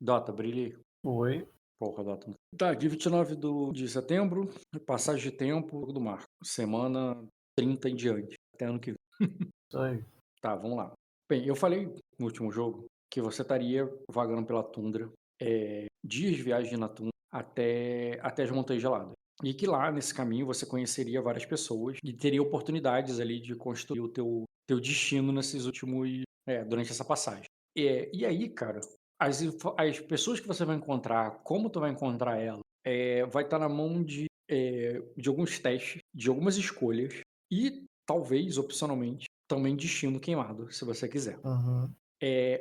Data, brilhei. Oi. Porra, data. Tá, dia 29 de setembro, passagem de tempo do mar. Semana 30 em diante, até ano que vem. Isso aí. Tá, vamos lá. Bem, eu falei no último jogo que você estaria vagando pela tundra, dias de viagem na tundra até as Montanhas Geladas. E que lá, nesse caminho, você conheceria várias pessoas e teria oportunidades ali de construir o teu destino nesses últimos, durante essa passagem. E aí, cara, as pessoas que você vai encontrar, como tu vai encontrar ela, vai estar na mão de alguns testes, de algumas escolhas e talvez, opcionalmente, também destino queimado, se você quiser. Uhum.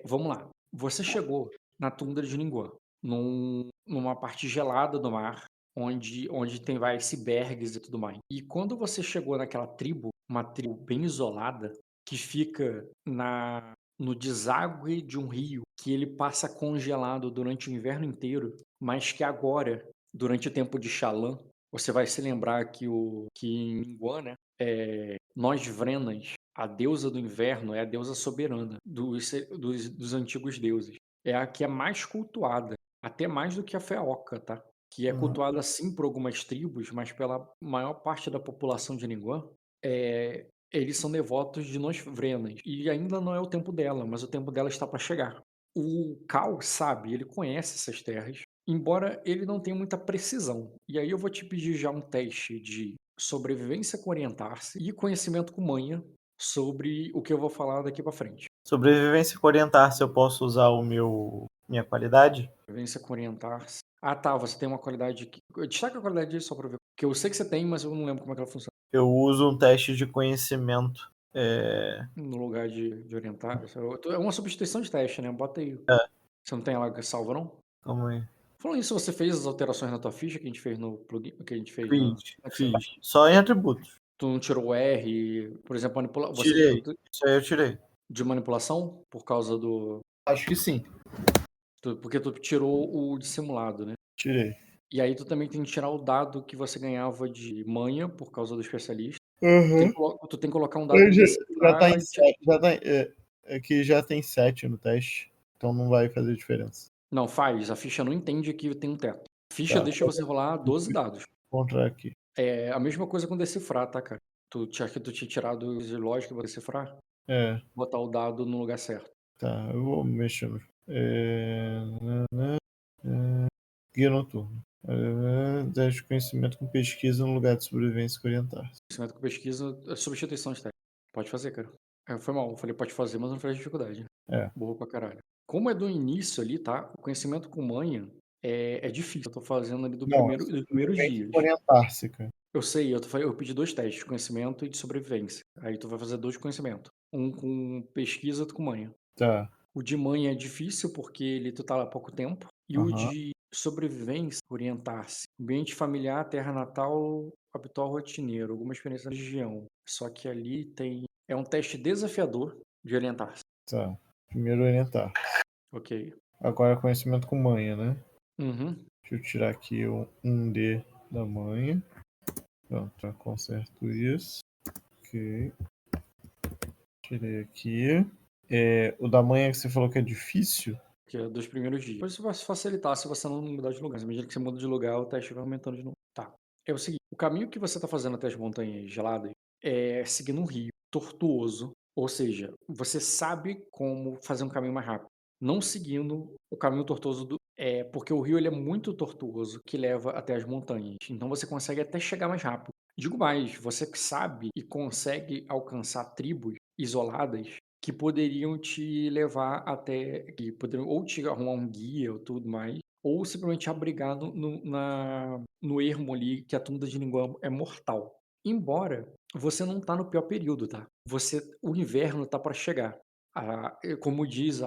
Vamos lá. Você chegou na tundra de Ningguang, numa parte gelada do mar, onde tem vai icebergs e tudo mais. E quando você chegou naquela tribo, uma tribo bem isolada, que fica no deságue de um rio, que ele passa congelado durante o inverno inteiro, mas que agora, durante o tempo de Xalã, você vai se lembrar que em Ningguang, né, nós Vrenas, a deusa do inverno, é a deusa soberana dos antigos deuses. É a que é mais cultuada, até mais do que a Feoca, tá? Que é Uhum. cultuada sim por algumas tribos, mas pela maior parte da população de Ningguang, eles são devotos de nós Vrenas. E ainda não é o tempo dela, mas o tempo dela está para chegar. O Cal sabe, ele conhece essas terras, embora ele não tenha muita precisão. E aí eu vou te pedir já um teste de sobrevivência com orientar-se e conhecimento com manha sobre o que eu vou falar daqui pra frente. Sobrevivência com orientar, se eu posso usar minha qualidade? Sobrevivência com orientar-se. Ah, tá, você tem uma qualidade que... Destaca a qualidade aí só pra ver. Porque eu sei que você tem, mas eu não lembro como é que ela funciona. Eu uso um teste de conhecimento. No lugar de orientar. É uma substituição de teste, né? Bota aí. É, Você não tem ela salva, não? calma aí. Falando isso, você fez as alterações na tua ficha que a gente fez no plugin, que a gente fez na Excel? Fiz. Só em atributos. Tu não tirou o R, por exemplo, Tirei. Isso aí eu tirei. de manipulação por causa do... Acho que sim. Porque tu tirou o dissimulado, né? Tirei. E aí tu também tem que tirar o dado que você ganhava de manha por causa do especialista. Uhum. Tu tem que colocar um dado Eu em já tá decifrar em e 7. É que já tem 7 no teste. Então não vai fazer diferença. não, faz. A ficha não entende que tem um teto. A ficha Tá. deixa você rolar 12 dados. Encontrar aqui. É a mesma coisa com decifrar, tá, cara? Tu tinha tirado de lógica pra decifrar, É, botar o dado no lugar certo. tá. Eu vou mexer. Guia noturno. Teste de conhecimento com pesquisa no lugar de sobrevivência com orientar. Conhecimento com pesquisa, substituição de teste. Pode fazer, cara. Foi mal, eu falei pode fazer, mas não faz dificuldade. É. Burro pra caralho. Como é do início ali, tá? O conhecimento com manha é difícil. Eu tô fazendo ali Não, é dos primeiros sobrevivência dias. com orientar-se, cara. Eu sei, eu pedi 2 testes, de conhecimento e de sobrevivência. Aí tu vai fazer 2 de conhecimento. Um com pesquisa, outro com manha. Tá. O de manha é difícil porque tu tá lá há pouco tempo. E o Aham. de sobrevivência, orientar-se. Ambiente familiar, terra natal, habitual rotineiro, alguma experiência na região. Só que ali é um teste desafiador de orientar-se. Tá. Primeiro orientar. Ok. Agora conhecimento com manha, né? Uhum. Deixa eu tirar aqui um D da manha. Pronto, já conserto isso. Ok. Tirei aqui. O da manha que você falou que é difícil? Que é dos primeiros dias. Depois isso vai facilitar se você não mudar de lugar. Mas à medida que você muda de lugar, o teste vai aumentando de novo. Tá. É o seguinte, o caminho que você tá fazendo até as montanhas geladas é seguindo um rio tortuoso. Ou seja, você sabe como fazer um caminho mais rápido. Não seguindo o caminho tortuoso porque o rio ele é muito tortuoso que leva até as montanhas. Então você consegue até chegar mais rápido. Digo mais, você sabe e consegue alcançar tribos isoladas que poderiam te levar que poderiam ou te arrumar um guia ou tudo mais, ou simplesmente abrigar no ermo ali, que a tunda de Ningguang é mortal. Embora você não tá no pior período, tá? O inverno tá para chegar. Como diz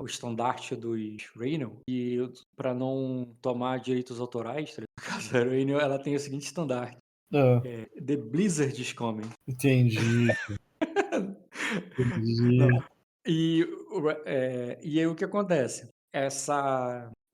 o estandarte dos Raynor, e para não tomar direitos autorais, tá ligado? No caso, a Raynor, ela tem o seguinte estandarte: Ah, The Blizzard is coming. entendi. Não. Entendi. E aí o que acontece?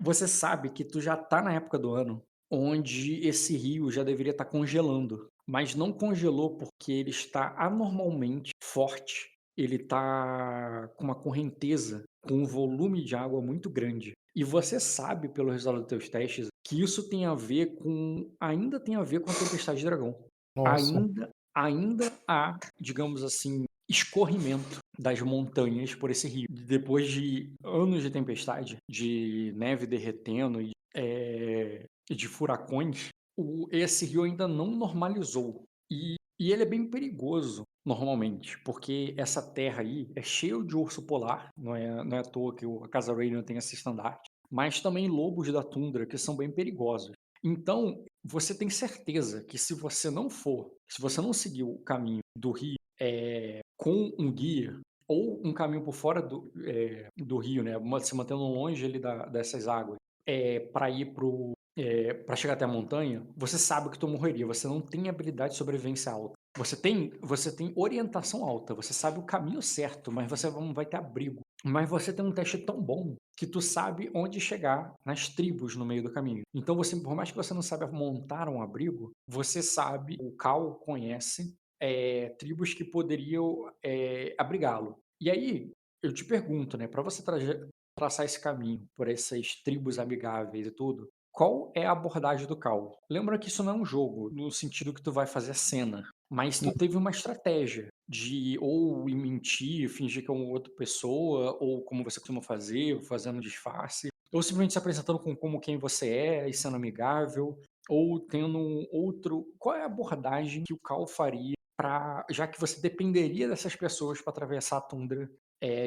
Você sabe que tu já tá na época do ano onde esse rio já deveria estar congelando, mas não congelou porque ele está anormalmente forte ele tá com uma correnteza, com um volume de água muito grande. E você sabe, pelo resultado dos teus testes, que isso tem a ver com ainda tem a ver com a tempestade de dragão. Nossa. Ainda há, digamos assim, escorrimento das montanhas por esse rio. Depois de anos de tempestade, de neve derretendo e de furacões, esse rio ainda não normalizou. E ele é bem perigoso, normalmente, porque essa terra aí é cheia de urso polar, não é à toa que a Casa Rainier tem esse estandarte, mas também lobos da tundra, que são bem perigosos. Então, você tem certeza que se você não seguir o caminho do rio com um guia, ou um caminho por fora do rio, né, se mantendo longe ali dessas águas, para ir para chegar até a montanha, você sabe que tu morreria, você não tem habilidade de sobrevivência alta. Você tem orientação alta, você sabe o caminho certo, mas você não vai ter abrigo. Mas você tem um teste tão bom que tu sabe onde chegar nas tribos no meio do caminho. Então você, por mais que você não saiba montar um abrigo, você sabe, o Cal conhece tribos que poderiam abrigá-lo. E aí, eu te pergunto, né, para você traçar esse caminho por essas tribos amigáveis e tudo, qual é a abordagem do Cal? Lembra que isso não é um jogo, no sentido que tu vai fazer a cena, mas tu teve uma estratégia de ou mentir, fingir que é uma outra pessoa, ou como você costuma fazer, fazendo disfarce, ou simplesmente se apresentando como quem você é e sendo amigável, ou tendo um outro. Qual é a abordagem que o Cal faria já que você dependeria dessas pessoas para atravessar a tundra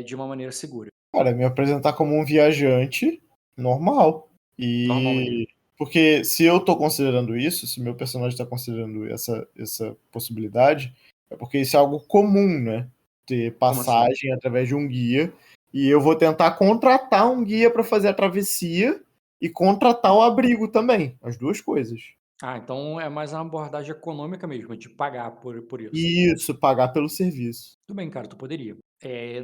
de uma maneira segura? Cara, me apresentar como um viajante normal. Normalmente. E porque se eu tô considerando isso, se meu personagem está considerando essa possibilidade, é porque isso é algo comum, né? Ter Como assim? passagem através de um guia. E eu vou tentar contratar um guia para fazer a travessia e contratar o abrigo também. As duas coisas. Ah, então é mais uma abordagem econômica mesmo, de pagar por isso. Isso, pagar pelo serviço. Tudo bem, cara, tu poderia.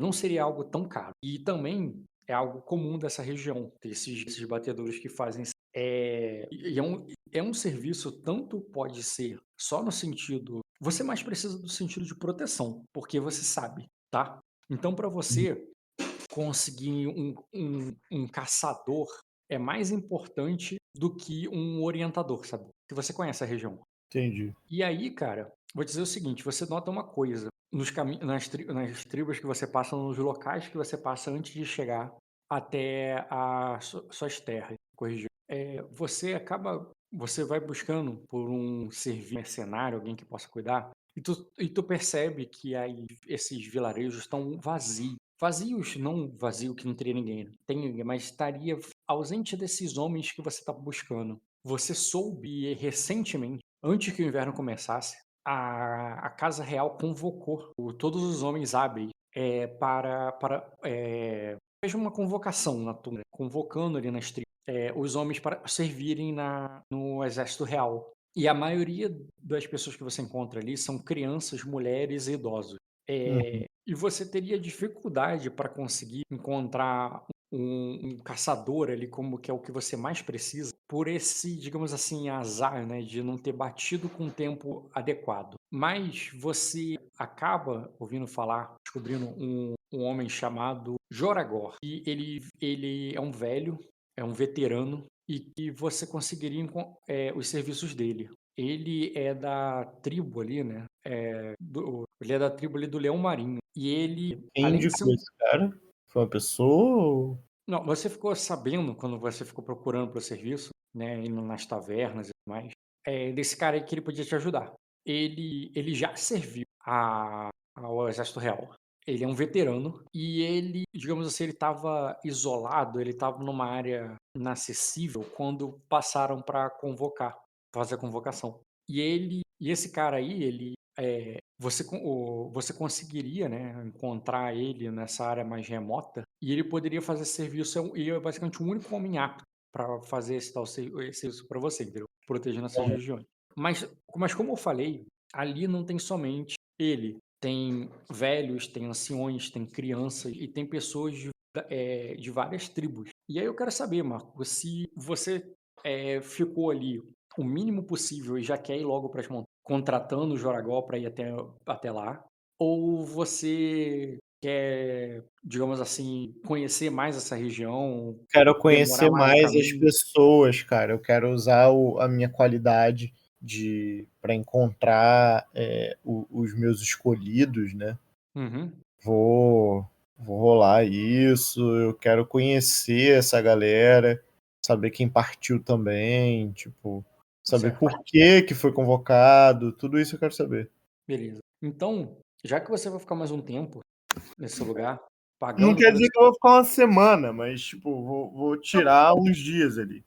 Não seria algo tão caro. E também é algo comum dessa região, ter esses batedores que fazem. É um serviço, tanto pode ser só no sentido. Você mais precisa do sentido de proteção, porque você sabe, tá? Então, para você conseguir um caçador é mais importante do que um orientador, sabe? Se você conhece a região. Entendi. E aí, cara, vou dizer o seguinte: você nota uma coisa nas tribos que você passa, nos locais que você passa antes de chegar até suas terras, corrigir. Você vai buscando por um serviço mercenário, alguém que possa cuidar, e tu percebe que aí esses vilarejos estão vazios. Vazios, não vazio que não teria ninguém, né? Tem ninguém, mas estaria ausente desses homens que você está buscando. Você soube recentemente, antes que o inverno começasse, a Casa Real convocou todos os homens hábeis fez uma convocação na tundra, convocando ali nas tribos os homens para servirem no exército real. E a maioria das pessoas que você encontra ali são crianças, mulheres e idosos. Uhum, E você teria dificuldade para conseguir encontrar um caçador ali, como que é o que você mais precisa, por esse, digamos assim, azar, né, de não ter batido com o tempo adequado. Mas você acaba ouvindo falar, descobrindo um homem chamado Joragor. E ele é um velho, é um veterano, e que você conseguiria os serviços dele. Ele é da tribo ali, né? Ele é da tribo ali do Leão Marinho. E ele, quem além de ser indicou um. esse cara? Foi uma pessoa ou... Não, você ficou sabendo quando você ficou procurando pelo serviço, né? Indo nas tavernas e tudo mais, desse cara aí que ele podia te ajudar. Ele já serviu ao Exército Real. Ele é um veterano e ele, digamos assim, ele estava isolado, ele estava numa área inacessível quando passaram para fazer a convocação. E esse cara aí, você conseguiria, né, encontrar ele nessa área mais remota e ele poderia fazer serviço, e é basicamente o único homem apto para fazer esse serviço para você, entendeu? Protegendo essas Não, regiões. Mas como eu falei, ali não tem somente ele. Tem velhos, tem anciões, tem crianças e tem pessoas de várias tribos. E aí eu quero saber, Marco, se você ficou ali o mínimo possível e já quer ir logo para as montanhas, contratando o Joragol para ir até lá, ou você quer, digamos assim, conhecer mais essa região, Quero demorar conhecer mais o mais as caminho? pessoas, cara. Eu quero usar a minha qualidade de para encontrar os meus escolhidos, né? Uhum, Vou, vou rolar isso. Eu quero conhecer essa galera, saber quem partiu também, tipo, saber certo, por que foi convocado. Tudo isso eu quero saber. beleza. Então, já que você vai ficar mais um tempo nesse lugar, Não pagando quer pelo dizer que eu vou ficar uma semana, mas, tipo, vou não, tirar uns dias ali.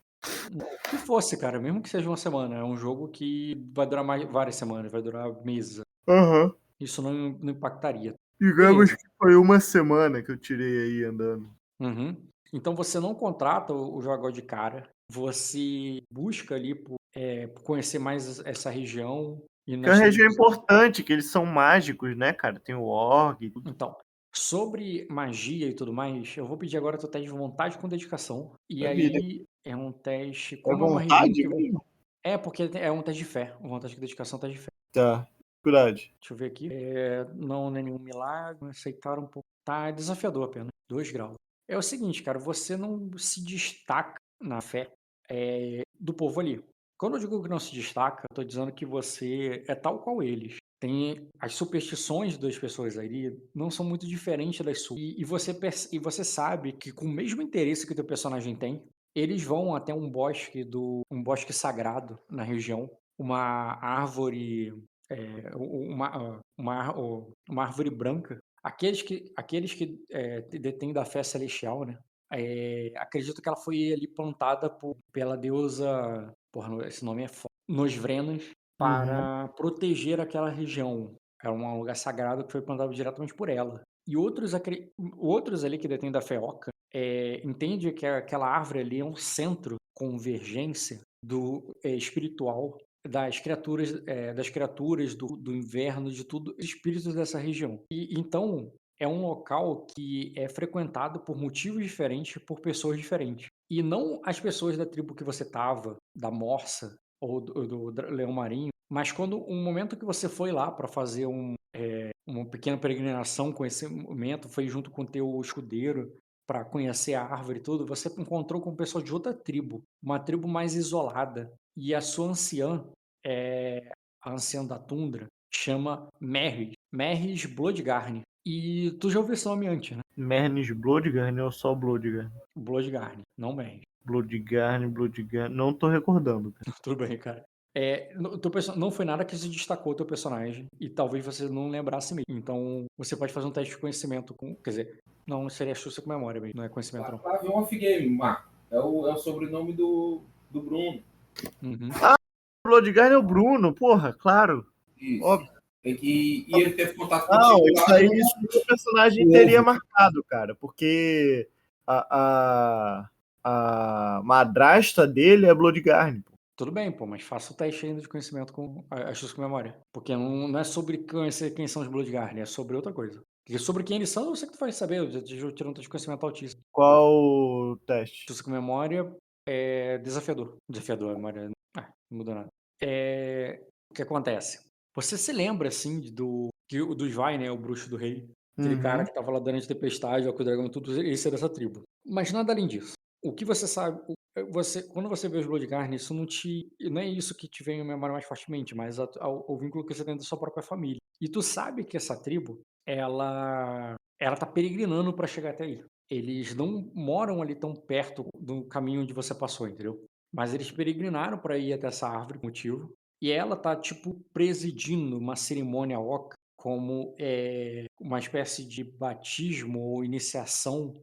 se fosse, cara, mesmo que seja uma semana, é um jogo que vai durar mais várias semanas, vai durar meses. Aham. Isso não impactaria. Digamos Beleza. que foi uma semana que eu tirei aí andando. Uhum. Então você não contrata o jogador de cara, você busca ali por conhecer mais essa região e Que é uma nas região tribos. importante, que eles são mágicos, né, cara? Tem o orc e tudo. Então, sobre magia e tudo mais, eu vou pedir agora o teu teste de vontade com dedicação. E Maravilha. aí é um teste, É como é uma região vontade que. mesmo? É, porque é um teste de fé. Vontade com dedicação, teste de fé. Tá. Dificuldade. Deixa eu ver aqui. Não é nenhum milagre, aceitaram um pouco. Tá, é desafiador apenas. 2 graus. É o seguinte, cara, você não se destaca na fé do povo ali. Quando eu digo que não se destaca, eu tô dizendo que você é tal qual eles. Tem as superstições das pessoas ali não são muito diferentes das suas. E você sabe que com o mesmo interesse que o teu personagem tem, eles vão até um bosque sagrado na região, uma árvore, uma árvore branca. Aqueles que detêm da fé celestial, né? Acredito que ela foi ali plantada pela deusa, porra, esse nome é foda, Nosvrenas, Uhum. para proteger aquela região. Era um lugar sagrado que foi plantado diretamente por ela. E outros ali que detêm da fé oca entende que aquela árvore ali é um centro convergência espiritual das criaturas do inverno, de tudo, espíritos dessa região. E então é um local que é frequentado por motivos diferentes, por pessoas diferentes. E não as pessoas da tribo que você tava, da Morsa ou do Leão Marinho, mas quando um momento que você foi lá para fazer uma pequena peregrinação, conhecimento, foi junto com o teu escudeiro para conhecer a árvore e tudo, você encontrou com pessoas de outra tribo, uma tribo mais isolada. E a sua anciã, a anciã da tundra, chama Merris Bloodgarn. E tu já ouviu esse nome antes, né? Mernis Bloodgarn ou só Bloodgarn? Bloodgarn, não Merris. Bloodgarn, Bloodgarn. Não tô recordando, cara. Tudo bem, cara. Não foi nada que se destacou o teu personagem e talvez você não lembrasse mesmo. Então, você pode fazer um teste de conhecimento quer dizer, não seria astúcia com memória mesmo, não é conhecimento não. Lá vem um off-game, Marco. É o sobrenome do Bruno. Uhum. Bloodgarn é o Bruno, porra, claro. Isso. Óbvio. E ele teve contato Não, contigo isso lá aí, no isso o personagem teria ovo. marcado, cara, porque a madrasta dele é Bloodgarn, pô. Tudo bem, pô, mas faça o teste ainda de conhecimento com astúcia com memória. Porque não é sobre conhecer quem são os Bloodguard, é sobre outra coisa. Porque sobre quem eles são, eu sei que tu vai saber, eu já te tirei um teste de conhecimento altíssimo. Qual o teste? Astúcia com memória é desafiador. Desafiador, a memória. Não muda nada. O que acontece? Você se lembra, assim, do Svai, né? O bruxo do rei. Aquele cara Uhum. que tava lá durante a tempestade, ó, com o dragão e tudo, esse é dessa tribo. Mas nada além disso. O que você sabe, quando você vê os Bloodgarden, isso não é isso que te vem à memória mais fortemente, mas o vínculo que você tem da sua própria família. E tu sabe que essa tribo, ela tá peregrinando para chegar até aí. Eles não moram ali tão perto do caminho onde você passou, entendeu? Mas eles peregrinaram para ir até essa árvore, por motivo. E ela tá, tipo, presidindo uma cerimônia oca como uma espécie de batismo ou iniciação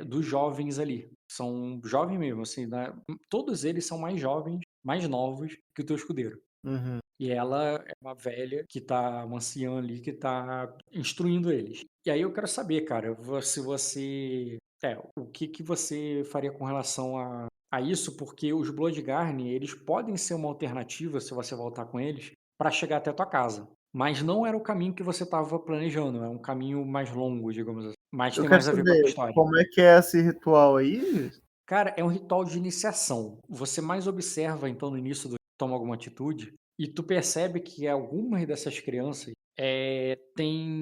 dos jovens ali. São jovens mesmo, assim, né? Todos eles são mais jovens, mais novos que o teu escudeiro. Uhum. E ela é uma anciã ali, que tá instruindo eles. E aí eu quero saber, cara, se você. O que você faria com relação a isso? Porque os Bloodgarden, eles podem ser uma alternativa, se você voltar com eles, para chegar até a tua casa. Mas não era o caminho que você estava planejando, é um caminho mais longo, digamos assim. Mas Eu tem quero mais a ver com a tua saber história. como é que é esse ritual aí? Cara, é um ritual de iniciação. Você mais observa, então, no início do toma alguma atitude, e tu percebe que algumas dessas crianças têm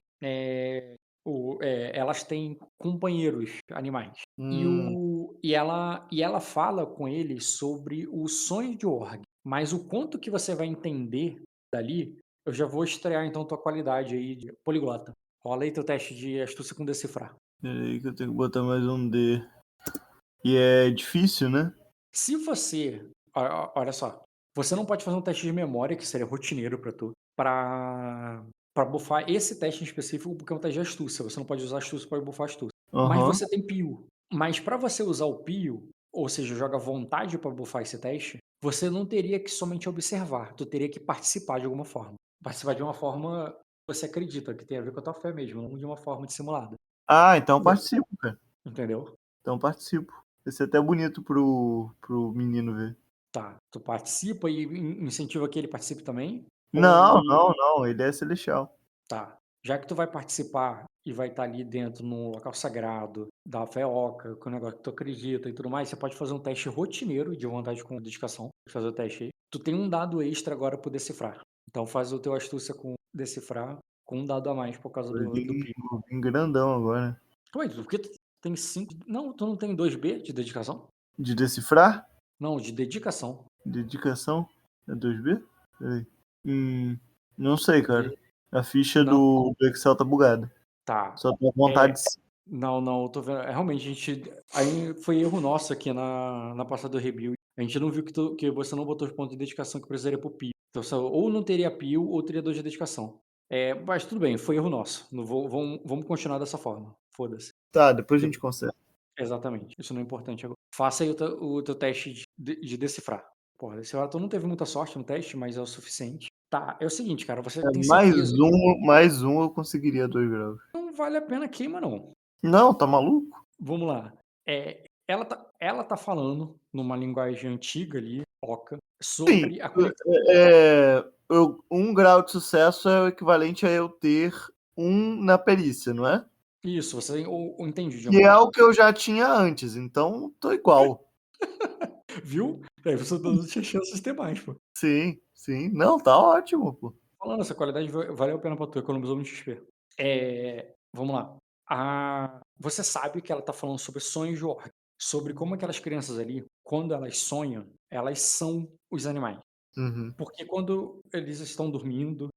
Elas têm companheiros animais. Hum, E ela fala com ele sobre o sonho de Org. Mas o quanto que você vai entender dali, eu já vou estrear então tua qualidade aí de poliglota. Rola aí teu teste de astúcia com decifrar. peraí que eu tenho que botar mais um D. E é difícil, né? Se você, olha só, você não pode fazer um teste de memória, que seria rotineiro pra tu, pra bufar esse teste em específico, porque é um teste de astúcia. Você não pode usar astúcia para bufar astúcia. Mas Aham. você tem pio. Mas pra você usar o pio, ou seja, joga vontade pra bufar esse teste, você não teria que somente observar, tu teria que participar de alguma forma. Participar de uma forma que você acredita, que tem a ver com a tua fé mesmo, não de uma forma dissimulada. Ah, então participo, cara. Entendeu? Então participo. Vai ser até bonito pro menino ver. Tá. Tu participa e incentiva que ele participe também? Não, Ou não, não. Ele é celestial. tá. Já que tu vai participar e vai estar ali dentro num local sagrado, da fé oca, com o negócio que tu acredita e tudo mais, você pode fazer um teste rotineiro de vontade com dedicação. Fazer o teste aí. Tu tem um dado extra agora pro decifrar. Então faz o teu astúcia com decifrar com um dado a mais por causa do PIO. Vou vir grandão agora. Ué, por que tu tem 5? Não, tu não tem 2B de dedicação? De decifrar? Não, de dedicação. Dedicação? É 2B? Peraí. Não sei, cara. De... A ficha Não, do Excel tá bugada. tá. Só tem É, vontade. não, não, eu tô vendo. Realmente, a gente. Aí foi erro nosso aqui na passada do review. A gente não viu que você não botou os pontos de dedicação que precisaria pro PIO. Então, ou não teria PIO ou teria 2 de dedicação. Mas tudo bem, foi erro nosso. Não vamos continuar dessa forma. Foda-se. Tá, depois a De- gente conserta. Exatamente. Isso não é importante agora. Faça aí o teu teste de decifrar. Porra, decifrar, tu não teve muita sorte no teste, mas é o suficiente. Tá, é o seguinte, cara, você tem certeza. Mais um eu conseguiria 2 graus. Não vale a pena queima, não. Não, tá maluco? Vamos lá. Ela tá falando numa linguagem antiga ali, oca, Sim. sobre a conexão. Um grau de sucesso é o equivalente a eu ter um na perícia, não é? Isso, você ou entende o Que idioma é dela. o que eu já tinha antes, então tô igual. Viu? Aí você não tinha chances de ter mais, pô. Sim, sim. Não, tá ótimo, pô. Falando, essa qualidade valeu a pena pra tu, economizou no XP. Vamos lá. Você sabe que ela tá falando sobre sonhos de orc, sobre como aquelas crianças ali, quando elas sonham, elas são os animais. Uhum. Porque quando eles estão dormindo,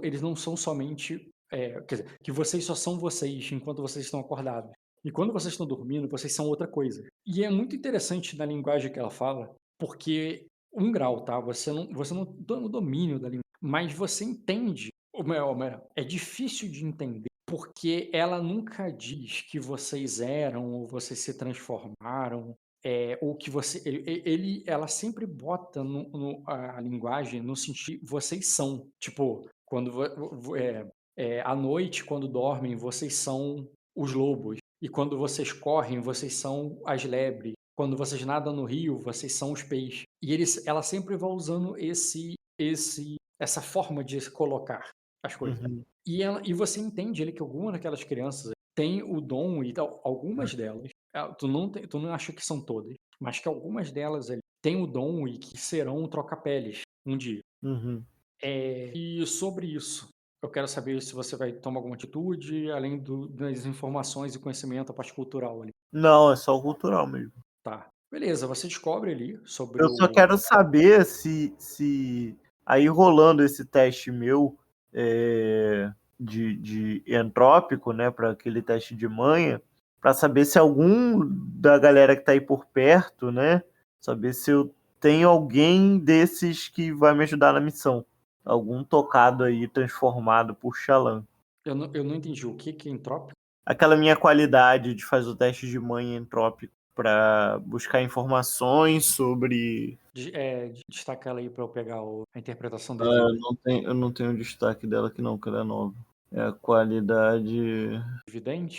eles não são somente. Quer dizer, que vocês só são vocês enquanto vocês estão acordados. E quando vocês estão dormindo, vocês são outra coisa. E é muito interessante na linguagem que ela fala, porque um grau, tá? Você não tem o domínio da língua, mas você entende. Ou melhor, é difícil de entender, porque ela nunca diz que vocês eram ou vocês se transformaram ou que você ela sempre bota a linguagem no sentido vocês são, tipo, quando à noite, quando dormem, vocês são os lobos, e quando vocês correm, vocês são as lebres, quando vocês nadam no rio, vocês são os peixes. E ela sempre vai usando essa forma de se colocar as coisas. Uhum. E você entende ele que alguma daquelas crianças tem o dom, e tal, algumas delas, tu não acha que são todas, mas que algumas delas ali têm o dom e que serão troca-peles um dia. Uhum. E sobre isso, eu quero saber se você vai tomar alguma atitude, além das informações e conhecimento, a parte cultural ali. Não, é só o cultural mesmo. Tá. Beleza, você descobre ali sobre Eu só quero saber se aí rolando esse teste meu de entrópico, né, para aquele teste de manha, para saber se algum da galera que tá aí por perto, né, saber se eu tenho alguém desses que vai me ajudar na missão. Algum tocado aí transformado por Xalan. Eu não entendi o que é entrópico. Aquela minha qualidade de fazer o teste de manha entrópico para buscar informações sobre. Destaca ela aí pra eu pegar a interpretação devida. Eu não tenho destaque dela aqui não, que ela é nova. É a qualidade. Evidente?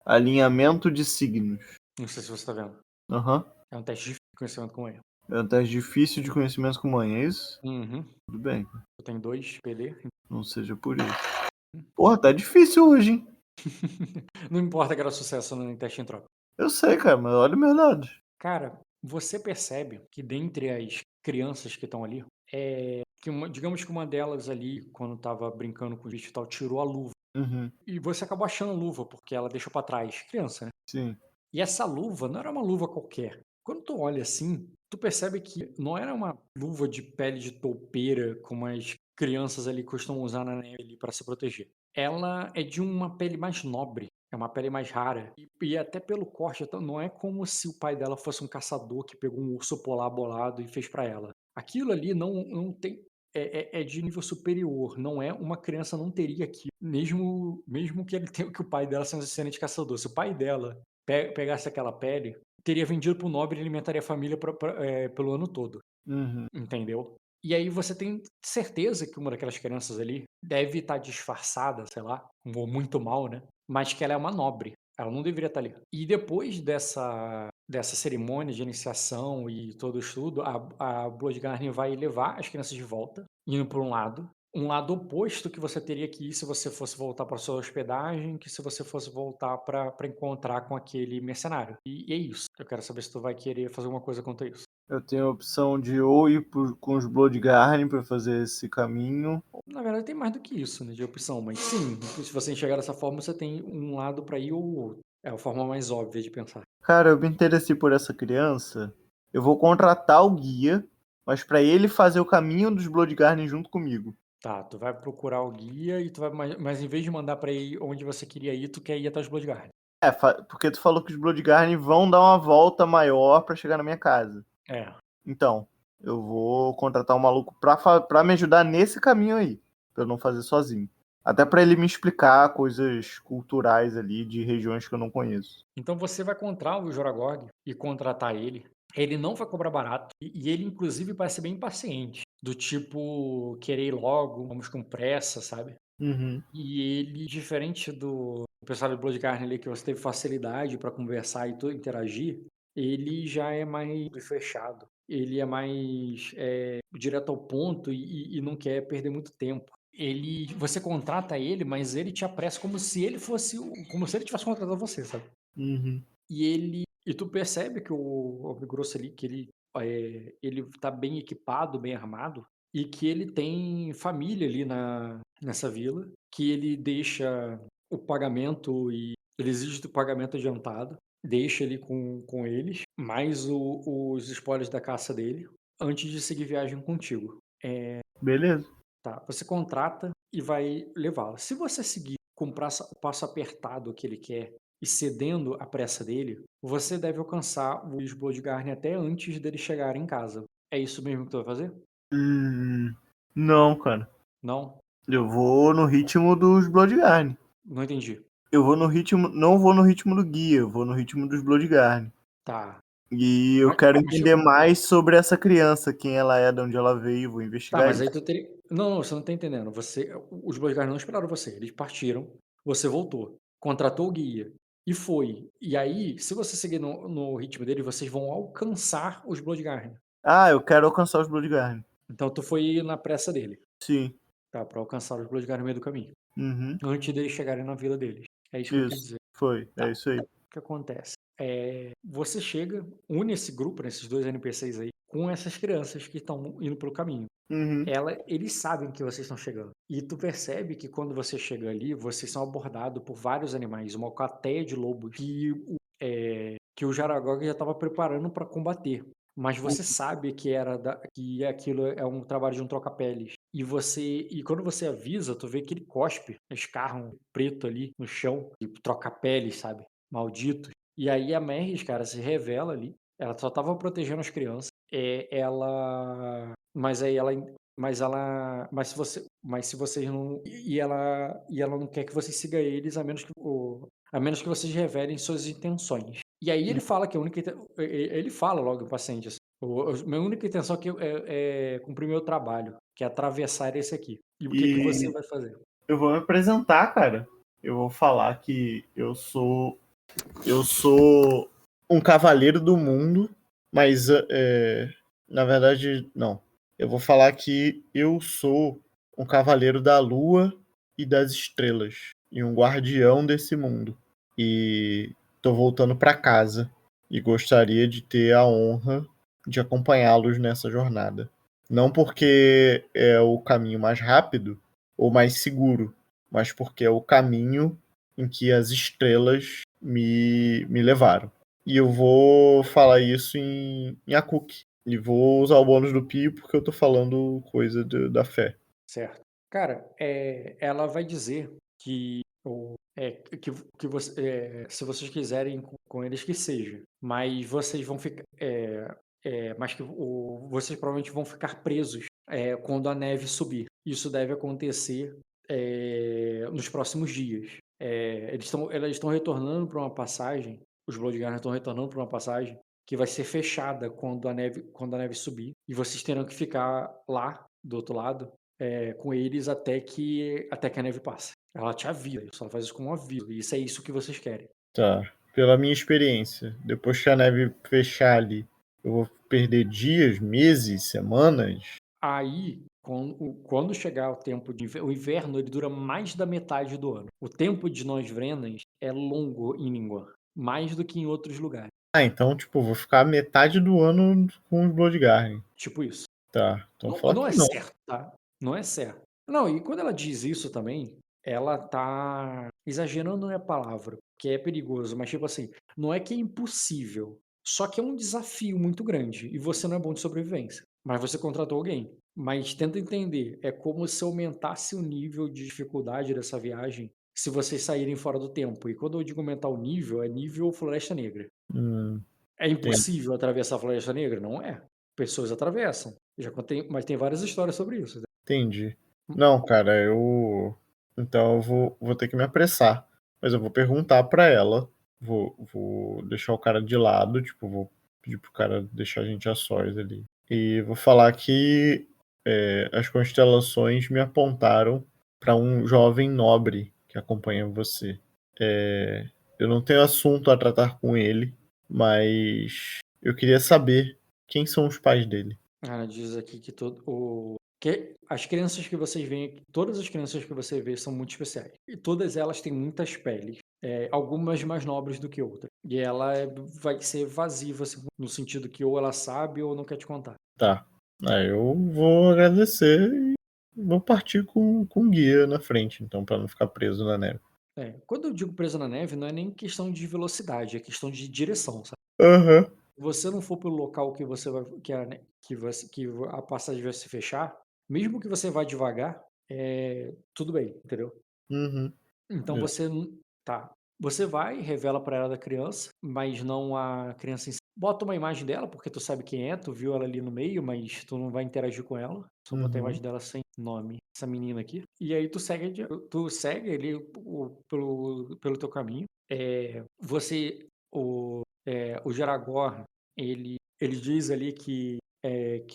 Alinhamento de signos. Não sei se você tá vendo. Aham. É um teste de conhecimento com ele. É um teste difícil de conhecimento com manha, é isso? Uhum. Tudo bem. Eu tenho 2 PD. Não seja por isso. Porra, tá difícil hoje, hein? Não importa que era sucesso no teste entrópico. Eu sei, cara, mas olha o meu dado. Cara, você percebe que dentre as crianças que estão ali, digamos que uma delas ali, quando estava brincando com o bicho e tal, tirou a luva. Uhum. E você acabou achando a luva, porque ela deixou pra trás. Criança, né? Sim. E essa luva não era uma luva qualquer. Quando tu olha assim, tu percebe que não era uma luva de pele de toupeira, como as crianças ali costumam usar na neve ali para se proteger. Ela é de uma pele mais nobre, é uma pele mais rara. E até pelo corte, então, não é como se o pai dela fosse um caçador que pegou um urso polar bolado e fez para ela. Aquilo ali não tem. É de nível superior, não é uma criança não teria aquilo, mesmo que ele tenha que o pai dela seja um excelente caçador. Se o pai dela pegasse aquela pele, teria vendido pro nobre e alimentaria a família pelo ano todo, Uhum. entendeu? E aí você tem certeza que uma daquelas crianças ali deve estar disfarçada, sei lá, ou muito mal, né? Mas que ela é uma nobre. Ela não deveria estar ali. E depois dessa cerimônia de iniciação e todo o estudo, a Bloodgarden vai levar as crianças de volta, indo por um lado oposto que você teria que ir se você fosse voltar para sua hospedagem, que se você fosse voltar para encontrar com aquele mercenário. E é isso. Eu quero saber se tu vai querer fazer alguma coisa quanto a isso. Eu tenho a opção de ou ir com os Bloodgarden pra fazer esse caminho. Na verdade, tem mais do que isso, né, de opção, mas sim, se você enxergar dessa forma, você tem um lado para ir ou o outro. É a forma mais óbvia de pensar. Cara, eu me interessei por essa criança. Eu vou contratar o guia, mas pra ele fazer o caminho dos Bloodgarden junto comigo. Tá, tu vai procurar o guia e tu vai, mas em vez de mandar pra ir onde você queria ir, tu quer ir atrás do Bloodguard. Porque tu falou que os Bloodgarden vão dar uma volta maior pra chegar na minha casa. É. Então, eu vou contratar um maluco pra me ajudar nesse caminho aí, pra eu não fazer sozinho. Até pra ele me explicar coisas culturais ali de regiões que eu não conheço. Então você vai encontrar o Joragorg e contratar ele. Ele não vai cobrar barato e ele, inclusive, parece bem impaciente. Do tipo, querer ir logo, vamos com pressa, sabe? Uhum. E ele, diferente do pessoal do Bloodguard ali, que você teve facilidade pra conversar e interagir, ele já é mais fechado. Ele é mais direto ao ponto e não quer perder muito tempo. Você contrata ele, mas ele te apressa como se ele fosse, como se ele tivesse contratado você, sabe? Uhum. E tu percebe que o Homem Grosso ali, que ele tá bem equipado, bem armado, e que ele tem família ali nessa vila, que ele deixa o pagamento e ele exige o pagamento adiantado, deixa ele com eles, mais os spoilers da caça dele, antes de seguir viagem contigo. Beleza. Tá, você contrata e vai levá-lo. Se você seguir com o passo apertado que ele quer e cedendo à pressa dele, você deve alcançar os Bloodgarden até antes dele chegar em casa. É isso mesmo que tu vai fazer? Não, cara. Não? Eu vou no ritmo dos Bloodgarden. Não entendi. Eu vou no ritmo. Não vou no ritmo do guia, eu vou no ritmo dos Bloodgarden. Tá. E eu Mas, quero mas, entender mais sobre essa criança, quem ela é, de onde ela veio, vou tá, investigar mas isso. aí tu teria. Não, você não tá entendendo. Os Bloodgarden não esperaram você. Eles partiram, você voltou, contratou o guia e foi. E aí, se você seguir no ritmo dele, vocês vão alcançar os Bloodgarden. Ah, eu quero alcançar os Bloodgarden. Então tu foi na pressa dele, Sim. tá? Pra alcançar os Bloodguard no meio do caminho. Uhum. Antes deles chegarem na vila deles. É isso que eu quis Isso. dizer. Foi. Tá. É isso aí. O que acontece? Você chega, une esse grupo, nesses dois NPCs aí, com essas crianças que estão indo pelo caminho. Uhum. Eles sabem que vocês estão chegando. E tu percebe que quando você chega ali, vocês são abordados por vários animais, uma alcateia de lobos que o Jaragog já estava preparando para combater. Mas você sabe que aquilo é um trabalho de um troca-peles. E quando você avisa, tu vê que ele cospe, escarram preto ali no chão, e troca-peles, sabe? Malditos. E aí a Merris, cara, se revela ali. Ela só tava protegendo as crianças. Mas aí ela mas se vocês não e ela não quer que vocês sigam eles a menos que vocês revelem suas intenções. E aí ele fala que ele fala logo o paciente assim, minha única intenção aqui é cumprir meu trabalho, que é atravessar esse aqui. E o que que você E vai fazer? eu vou me apresentar, cara. Eu vou falar que eu sou um cavaleiro do mundo, mas na verdade não. Eu vou falar que eu sou um cavaleiro da lua e das estrelas e um guardião desse mundo. E tô voltando para casa e gostaria de ter a honra de acompanhá-los nessa jornada. Não porque é o caminho mais rápido ou mais seguro, mas porque é o caminho em que as estrelas me levaram. E eu vou falar isso em Akuk. E vou usar o bônus do Pio porque eu tô falando coisa da fé. Certo. Cara, ela vai dizer que, se vocês quiserem com eles que seja, mas vocês vão ficar, mas que vocês provavelmente vão ficar presos quando a neve subir. Isso deve acontecer nos próximos dias. Elas estão retornando para uma passagem, os Bloodguards estão retornando para uma passagem que vai ser fechada quando a neve subir, e vocês terão que ficar lá do outro lado com eles até que a neve passe. Ela te avisa, só faz isso com um aviso. E isso é isso que vocês querem. Tá. Pela minha experiência, depois que a neve fechar ali, eu vou perder dias, meses, semanas? Aí, quando chegar o tempo de o inverno, ele dura mais da metade do ano. O tempo de nós Vrenas é longo em Ningguang, mais do que em outros lugares. Ah, então, tipo, eu vou ficar metade do ano com os Bloodguard. Tipo isso. Tá, então Não, fala não que é não. certo, tá? Não é certo. Não, e quando ela diz isso também, ela tá exagerando na palavra, que é perigoso, mas tipo assim, não é que é impossível, só que é um desafio muito grande e você não é bom de sobrevivência. Mas você contratou alguém. Mas tenta entender, é como se aumentasse o nível de dificuldade dessa viagem se vocês saírem fora do tempo. E quando eu digo aumentar o nível, é nível Floresta Negra. É Entendi. impossível atravessar a Floresta Negra? Não é. Pessoas atravessam. Mas tem várias histórias sobre isso. Entendi. Não, cara, Então eu vou ter que me apressar. Mas eu vou perguntar pra ela. Vou deixar o cara de lado, tipo, vou pedir pro cara deixar a gente a sós ali. E vou falar que as constelações me apontaram pra um jovem nobre que acompanha você. Eu não tenho assunto a tratar com ele, mas eu queria saber quem são os pais dele. Diz aqui que as crianças que vocês veem aqui, todas as crianças que você vê são muito especiais. E todas elas têm muitas peles, algumas mais nobres do que outras. E ela vai ser evasiva, assim, no sentido que ou ela sabe ou não quer te contar. Tá. Eu vou agradecer e vou partir com o guia na frente, então, pra não ficar preso na neve. Quando eu digo preso na neve, não é nem questão de velocidade, é questão de direção, sabe? Aham. Se você não for pelo local que você vai, que a passagem vai se fechar, mesmo que você vá devagar, tudo bem, entendeu? Uhum. Então tá. Você vai, revela pra ela da criança, mas não a criança em si. Bota uma imagem dela, porque tu sabe quem é, tu viu ela ali no meio, mas tu não vai interagir com ela. Só botar a Uhum. imagem dela sem nome, essa menina aqui. E aí tu segue ali pelo teu caminho. O Jaragor, ele diz ali que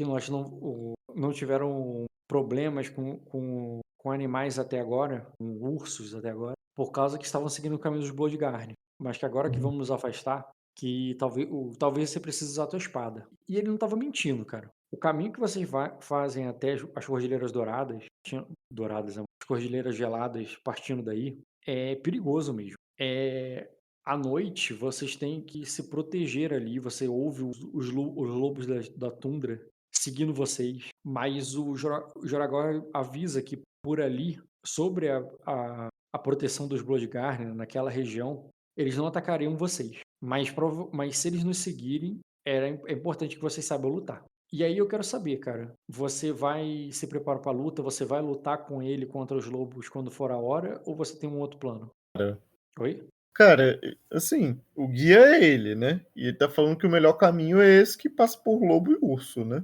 nós não tiveram problemas com animais até agora, com ursos até agora, por causa que estavam seguindo o caminho dos Bloodguard. Mas que agora que Uhum. vamos nos afastar, que talvez você precise usar a tua espada. E ele não estava mentindo, cara. O caminho que vocês fazem até as Cordilheiras Douradas, as Cordilheiras Geladas partindo daí, é perigoso mesmo. À noite, vocês têm que se proteger ali. Você ouve os lobos da tundra seguindo vocês, mas o Joragor avisa que por ali, sobre a proteção dos Bloodguard, né, naquela região, eles não atacariam vocês. Mas se eles nos seguirem, é importante que vocês saibam lutar. E aí eu quero saber, cara, você vai se preparar para a luta? Você vai lutar com ele contra os lobos quando for a hora? Ou você tem um outro plano? Oi? Cara, assim, o guia é ele, né? E ele tá falando que o melhor caminho é esse que passa por lobo e urso, né?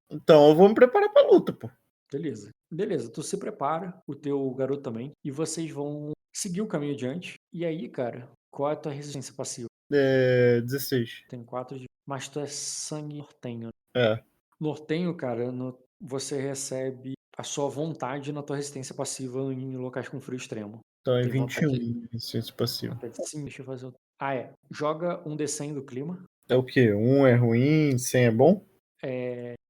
Então eu vou me preparar pra luta, pô. Beleza. Beleza, tu se prepara, o teu garoto também, e vocês vão seguir o caminho adiante. E aí, cara, qual é a tua resistência passiva? 16. Tem 4 de... Mas tu é sangue nortenho. É. Nortenho, cara, você recebe a sua vontade na tua resistência passiva em locais com frio extremo. Então é Tem vontade 21 resistência passiva. Sim, deixa eu fazer. Joga um D100 do clima. É o quê? 1 é ruim, 100 é bom?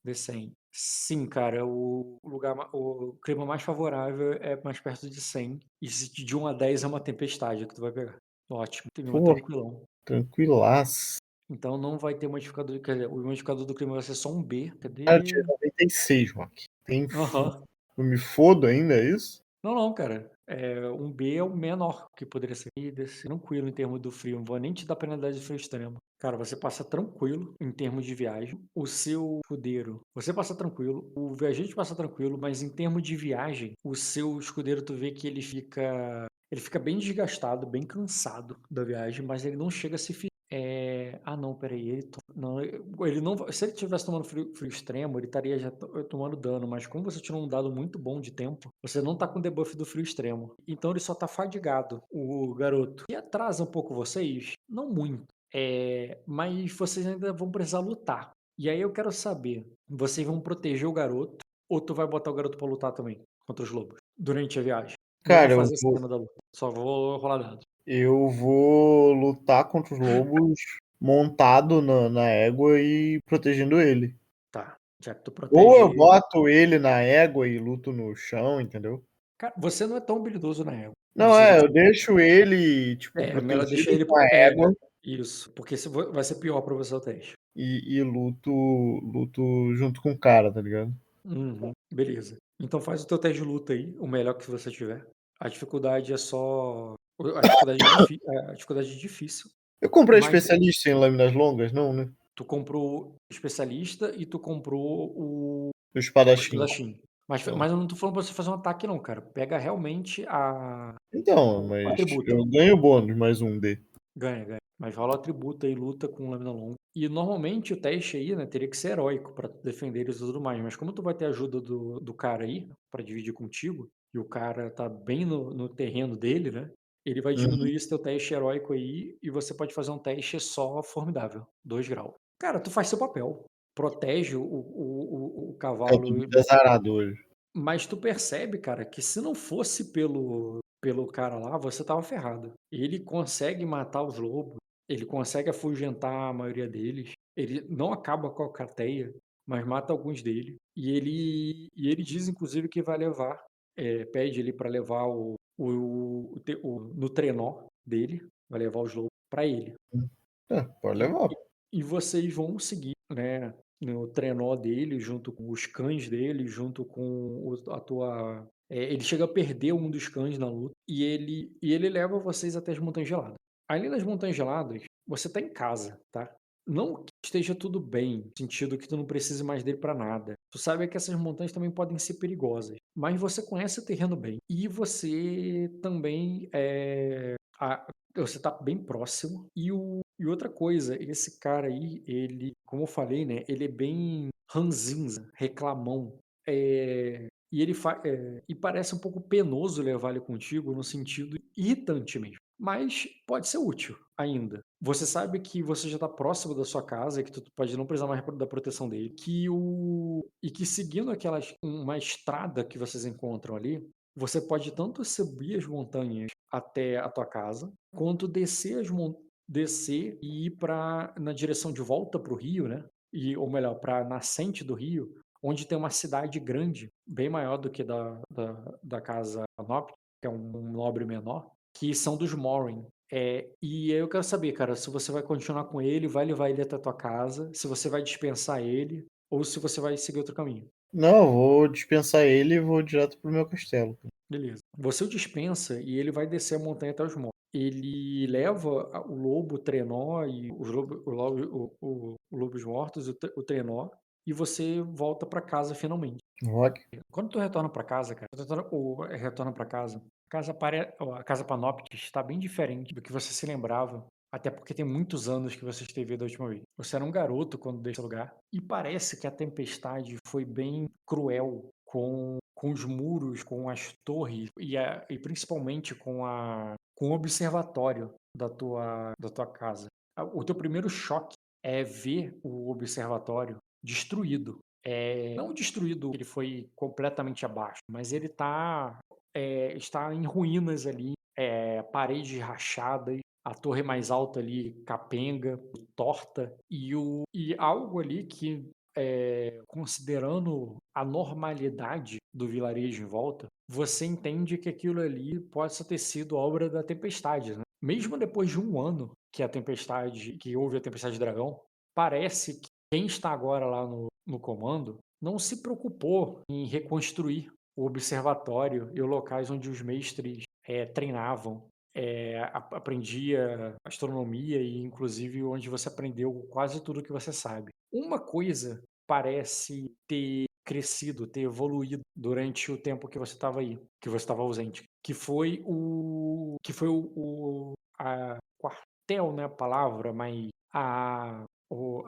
D100. Sim, cara, o clima mais favorável é mais perto de 100. E se de 1 a 10 é uma tempestade que tu vai pegar. Ótimo, clima Pô, tranquilão. tranquilaço. Então não vai ter modificador. Quer dizer, o modificador do clima vai ser só um B. Cara, eu Cadê? tirei 96, Rock. Aham. Eu me fodo ainda, é isso? Não, cara. Um B é o menor que poderia ser. E desse tranquilo em termos do frio. Não vou nem te dar penalidade de frio extremo. Cara, você passa tranquilo em termos de viagem. O seu escudeiro, você passa tranquilo. O viajante passa tranquilo, mas em termos de viagem, o seu escudeiro, tu vê que ele fica bem desgastado, bem cansado da viagem, mas ele não chega a se não, peraí, não, ele não, se ele tivesse tomando frio extremo, ele estaria já tomando dano, mas como você tirou um dado muito bom de tempo, você não tá com debuff do frio extremo, então ele só tá fadigado, o garoto. E atrasa um pouco vocês? Não muito, mas vocês ainda vão precisar lutar. E aí eu quero saber, vocês vão proteger o garoto, ou tu vai botar o garoto pra lutar também, contra os lobos, durante a viagem? Não vou Cara, fazer cena da luta, só vou rolar dados. eu vou lutar contra os lobos montado na égua e protegendo ele. Tá, já que tu Ou protege eu ele. boto ele na égua e luto no chão, entendeu? Cara, você não é tão habilidoso na égua. Não, eu deixo ele, tipo, Melhor deixar protegido ele. com a égua Isso, porque vai ser pior pra você o teste. e luto junto com o cara, tá ligado? Uhum, beleza. Então faz o teu teste de luta aí, o melhor que você tiver. A dificuldade é só. A dificuldade é difícil, Eu comprei mas especialista em lâminas longas, não, né? tu comprou o especialista e tu comprou O o espadachim. espadachim. Mas, É. mas eu não tô falando pra você fazer um ataque, não, cara. Pega realmente Então, o mas atributo. eu ganho bônus mais um D. Ganha, ganha. Mas rola o atributo aí, luta com lâmina longa. E normalmente o teste aí, né, teria que ser heróico pra defender eles e tudo mais. Mas como tu vai ter a ajuda do cara aí, pra dividir contigo, e o cara tá bem no terreno dele, né? Ele vai Uhum. diminuir esse teu teste heróico aí e você pode fazer um teste só formidável, 2 graus. Cara, tu faz seu papel. Protege o Eu tô cavalo. muito azarado hoje. Mas tu percebe, cara, que se não fosse pelo cara lá, você tava ferrado. Ele consegue matar os lobos, ele consegue afugentar a maioria deles, ele não acaba com a alcateia, mas mata alguns deles. E ele diz, inclusive, que vai levar, pede ele para levar no trenó dele, vai levar os lobos para ele. Pode E, levar. e vocês vão seguir, né, no trenó dele, junto com os cães dele, junto com a tua. Ele chega a perder um dos cães na luta e ele leva vocês até as Montanhas Geladas. Ali nas Montanhas Geladas, você tá em casa, tá? Não que esteja tudo bem, no sentido que tu não precise mais dele pra nada. Tu sabe que essas montanhas também podem ser perigosas, mas você conhece o terreno bem e você também você tá bem próximo. E outra coisa, esse cara aí, ele, como eu falei, né, ele é bem ranzinza, reclamão. E parece um pouco penoso levar ele contigo no sentido irritante mesmo. Mas pode ser útil ainda. Você sabe que você já está próximo da sua casa, que tu pode não precisar mais da proteção dele, e que seguindo uma estrada que vocês encontram ali, você pode tanto subir as montanhas até a tua casa, quanto descer e ir na direção de volta para o rio, né? Ou melhor, para a nascente do rio, onde tem uma cidade grande, bem maior do que da casa nobre, que é um nobre menor, que são dos Morin. E aí eu quero saber, cara, se você vai continuar com ele, vai levar ele até a tua casa, se você vai dispensar ele, ou se você vai seguir outro caminho. Não, eu vou dispensar ele e vou direto pro meu castelo. Beleza. Você o dispensa e ele vai descer a montanha até os mortos. Ele leva o lobo, o trenó e os lobos mortos, o trenó, e você volta pra casa finalmente. Rock. Quando tu retorna pra casa, cara, retorna pra casa, a casa Panoptes está bem diferente do que você se lembrava. Até porque tem muitos anos que você esteve da última vez. Você era um garoto quando deixou esse lugar. E parece que a tempestade foi bem cruel com os muros, com as torres e principalmente com o observatório da tua casa. O teu primeiro choque é ver o observatório destruído. Não destruído, ele foi completamente abaixo, mas ele está em ruínas ali, paredes rachadas, a torre mais alta ali capenga, torta, e algo ali que, considerando a normalidade do vilarejo em volta, você entende que aquilo ali possa ter sido obra da tempestade, né? Mesmo depois de um ano que houve a tempestade de dragão, parece que quem está agora lá no comando não se preocupou em reconstruir o observatório e os locais onde os mestres treinavam, aprendia astronomia e inclusive onde você aprendeu quase tudo que você sabe. Uma coisa parece ter crescido, ter evoluído durante o tempo que você estava aí, que você estava ausente, que foi o quartel, não é a palavra, mas vou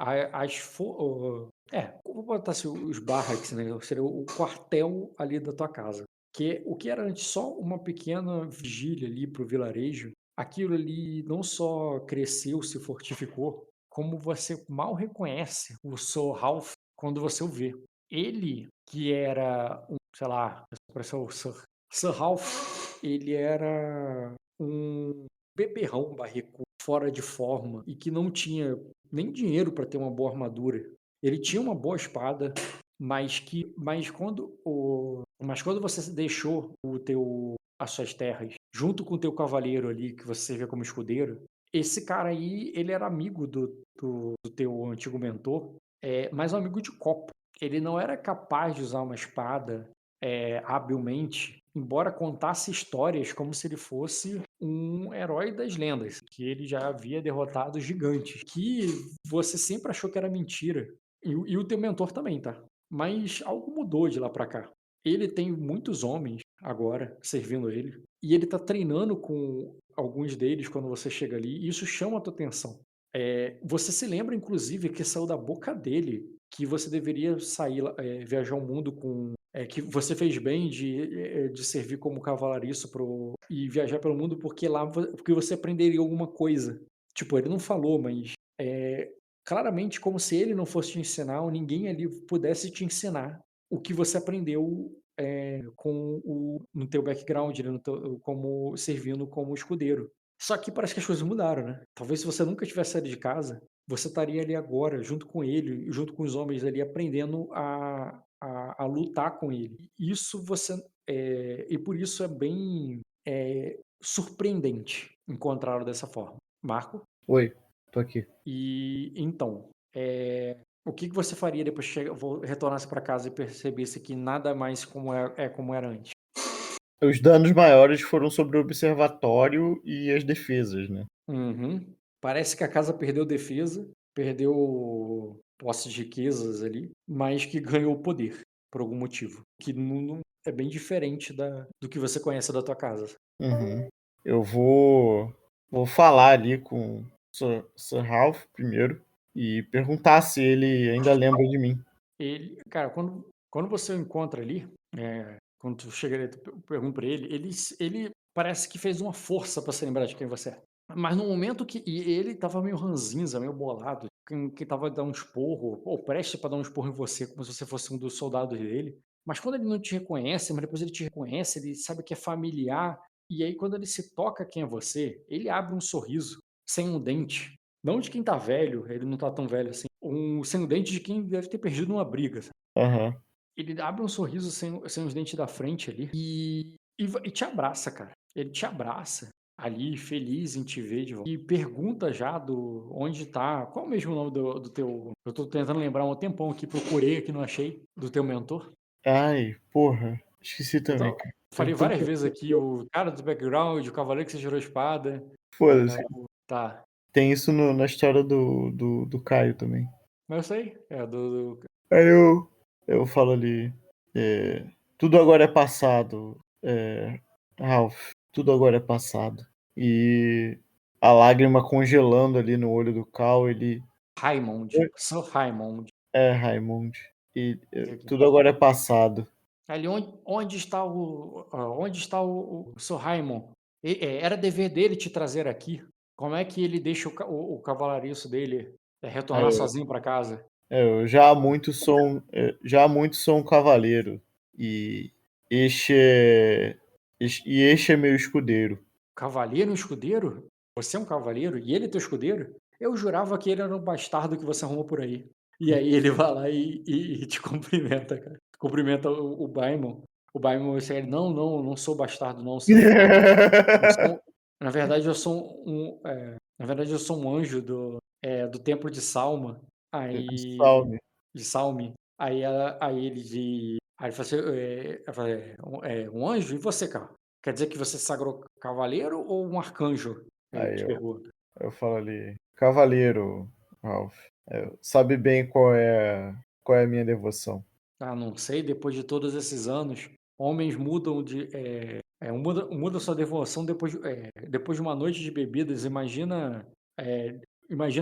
botar assim, os barracks, né? Seria o quartel ali da tua casa. Que o que era antes só uma pequena vigília ali para o vilarejo, aquilo ali não só cresceu, se fortificou, como você mal reconhece o Sir Ralph quando você o vê. Ele, que era sei lá, parece o Sir Ralph, ele era um beberrão barrico, fora de forma, e que não tinha nem dinheiro para ter uma boa armadura. Ele tinha uma boa espada, mas quando você deixou as suas terras, junto com o teu cavaleiro ali, que você vê como escudeiro, esse cara aí, ele era amigo do teu antigo mentor, mas um amigo de copo. Ele não era capaz de usar uma espada habilmente, embora contasse histórias como se ele fosse um herói das lendas, que ele já havia derrotado gigantes, que você sempre achou que era mentira. E o teu mentor também, tá? Mas algo mudou de lá pra cá. Ele tem muitos homens agora servindo ele, e ele tá treinando com alguns deles quando você chega ali, e isso chama a tua atenção. Você se lembra, inclusive, que saiu da boca dele que você deveria sair, viajar o mundo que você fez bem de servir como cavalariço e viajar pelo mundo porque você aprenderia alguma coisa. Tipo, ele não falou, mas claramente como se ele não fosse te ensinar ou ninguém ali pudesse te ensinar o que você aprendeu no teu background, né, como servindo como escudeiro. Só que parece que as coisas mudaram, né? Talvez se você nunca tivesse saído de casa, você estaria ali agora, junto com ele, junto com os homens ali, aprendendo a lutar com ele. E por isso é bem surpreendente encontrá-lo dessa forma. Marco? Oi, tô aqui. E então, o que você faria depois que retornasse para casa e percebesse que nada mais como era antes? Os danos maiores foram sobre o observatório e as defesas, né? Uhum. Parece que a casa perdeu defesa, perdeu posse de riquezas ali, mas que ganhou poder por algum motivo, que é bem diferente do que você conhece da tua casa. Uhum. Eu vou falar ali com o Sir Ralph primeiro e perguntar se ele ainda lembra de mim. Ele, cara, quando você o encontra ali, quando tu chega ali, tu pergunta pra ele parece que fez uma força pra se lembrar de quem você é. Mas no momento e ele tava meio ranzinza, meio bolado, que tava dando um esporro, ou prestes pra dar um esporro em você, como se você fosse um dos soldados dele. Mas quando ele não te reconhece, mas depois ele te reconhece, ele sabe que é familiar, e aí quando ele se toca quem é você, ele abre um sorriso, sem um dente. Não de quem tá velho, ele não tá tão velho assim. Sem o dente de quem deve ter perdido numa briga, sabe. Aham. Ele abre um sorriso sem os dentes da frente ali e te abraça, cara. Ele te abraça ali, feliz em te ver de volta. E pergunta já do onde tá. Qual é o mesmo nome do teu. Eu tô tentando lembrar há um tempão aqui, procurei aqui, não achei. Do teu mentor. Ai, porra, esqueci também, Então, cara. Tem falei tanto várias vezes aqui, o cara do background, o cavaleiro que você girou a espada. foda-se. Tá. Tem isso na história do Caio também. Mas eu sei. Aí eu falo ali, é, tudo agora é passado, Ralph, tudo agora é passado. E a lágrima congelando ali no olho do Cal, ele Raimond. Sir Raimond. Raimund, e tudo agora é passado. Ali onde está o Sr. Raimon? Era dever dele te trazer aqui. Como é que ele deixa o cavalariço dele Aí retornar sozinho para casa? eu já há muito sou um cavaleiro, e este é meu escudeiro. Cavaleiro e um escudeiro? Você é um cavaleiro e ele é teu escudeiro? Eu jurava que ele era um bastardo que você arrumou por aí. E aí ele vai lá e te cumprimenta, cara. Cumprimenta o Baimon. O Baimon, ele, não, não, eu não sou bastardo, não, senhor. Eu sou na verdade eu sou um anjo do templo de Salma, aí Salve. de Salme. Aí ele fala assim, ela fala, um anjo? E você, cara? Quer dizer que você se sagrou cavaleiro ou um arcanjo? Ele Aí te pergunta. eu falo ali, cavaleiro, Ralph, sabe bem qual é a minha devoção. Ah, não sei, depois de todos esses anos, homens mudam muda sua devoção depois de uma noite de bebidas. Imagina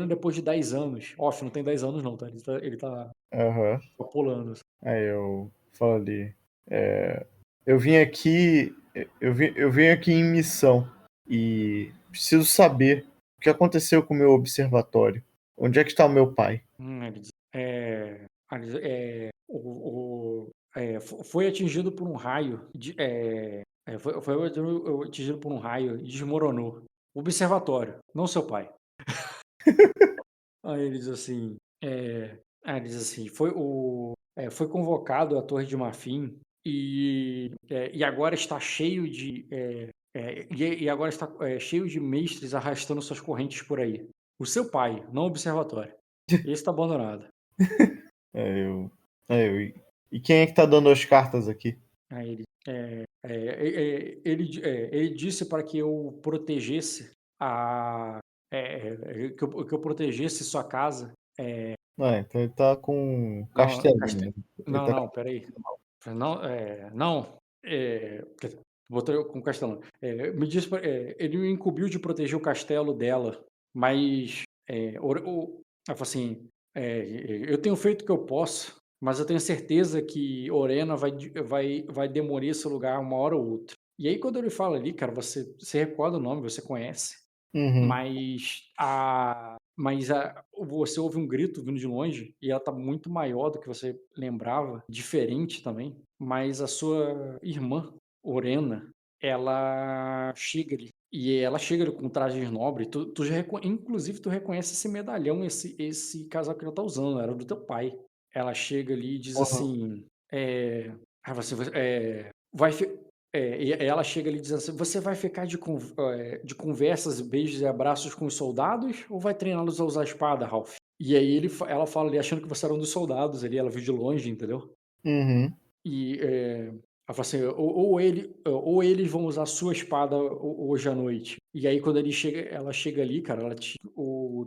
depois de 10 anos. Off, não tem 10 anos não, tá? Ele tá Aham. pulando. Aí eu falo ali, é, eu vim aqui, eu vim aqui em missão e preciso saber o que aconteceu com o meu observatório. Onde é que está o meu pai? Ele diz, foi atingido por um raio, foi atingido por um raio e desmoronou. Observatório, não seu pai. Aí ele diz assim, foi convocado a Torre de Marfim e agora está cheio e agora está cheio de mestres arrastando suas correntes por aí. O seu pai, não o observatório. Esse está abandonado. É, eu, e quem é que tá dando as cartas aqui? Aí ele disse para que eu protegesse que eu protegesse sua casa. Ah, então ele tá com um Não, castelinho, né? Ele não, tá não, peraí. Não, não, quer dizer, botou com o castelo. Ele me incumbiu de proteger o castelo dela, mas ela falou assim, eu tenho feito o que eu posso, mas eu tenho certeza que Orena vai demolir esse lugar uma hora ou outra. E aí quando ele fala ali, cara, você recorda o nome, você conhece, Uhum. você ouve um grito vindo de longe e ela tá muito maior do que você lembrava, diferente também, mas a sua irmã, Orena, ela chega ali, e ela chega ali com trajes nobres, inclusive tu reconhece esse medalhão, esse casaco que ela tá usando, era do teu pai. Ela chega ali e diz Uhum. assim, você vai, e ela chega ali dizendo assim: você vai ficar de conversas, beijos e abraços com os soldados ou vai treiná-los a usar a espada, Ralph? E aí ela fala ali achando que você era um dos soldados ali, ela viu de longe, entendeu? Uhum. E ela fala assim: ou eles vão usar a sua espada hoje à noite. E aí quando ela chega ali, cara,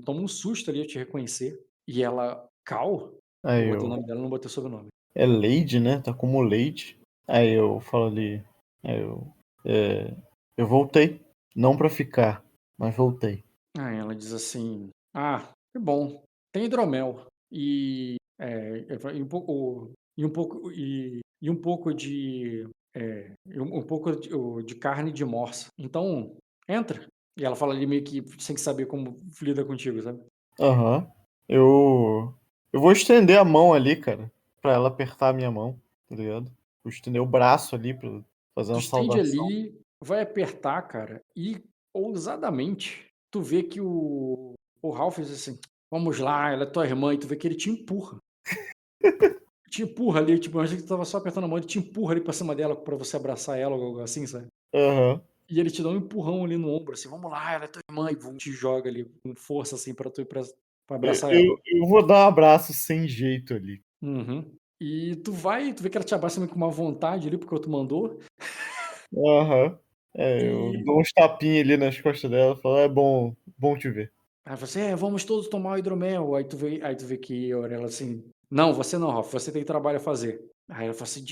toma um susto ali a te reconhecer. E ela, Cal? Eu Aí botei o eu. nome dela, não botei o sobrenome. É Lady, né? Tá como Lady. Aí eu falo ali. Aí eu. é, eu voltei. Não pra ficar, mas voltei. Aí ela diz assim: ah, que bom, tem hidromel e um pouco de carne de morsa. Então, entra. E ela fala ali meio que sem saber como lida contigo, sabe? Aham. Eu. Eu vou estender a mão ali, cara. Pra ela apertar a minha mão, tá ligado? Vou estender o braço ali pra fazer Tu uma estende saudação. ali, vai apertar, cara, e ousadamente tu vê que o Ralph diz assim: vamos lá, ela é tua irmã, e tu vê que ele te empurra. Te empurra ali, tipo, eu achei que tu tava só apertando a mão, ele te empurra ali pra cima dela pra você abraçar ela ou algo assim, sabe? Aham. E ele te dá um empurrão ali no ombro, assim, vamos lá, ela é tua irmã, e te joga ali com força, assim, pra tu ir pra abraçar ela. Eu vou dar um abraço sem jeito ali. Uhum. E tu vê que ela te abraça meio com uma vontade ali, porque tu mandou, Aham. É, eu e dou uns tapinhas ali nas costas dela e falo, é bom, bom te ver. aí você, vamos todos tomar o hidromel. Aí tu vê que a Orelha assim, não, você não, Ralf, você tem trabalho a fazer. Aí ela fala assim,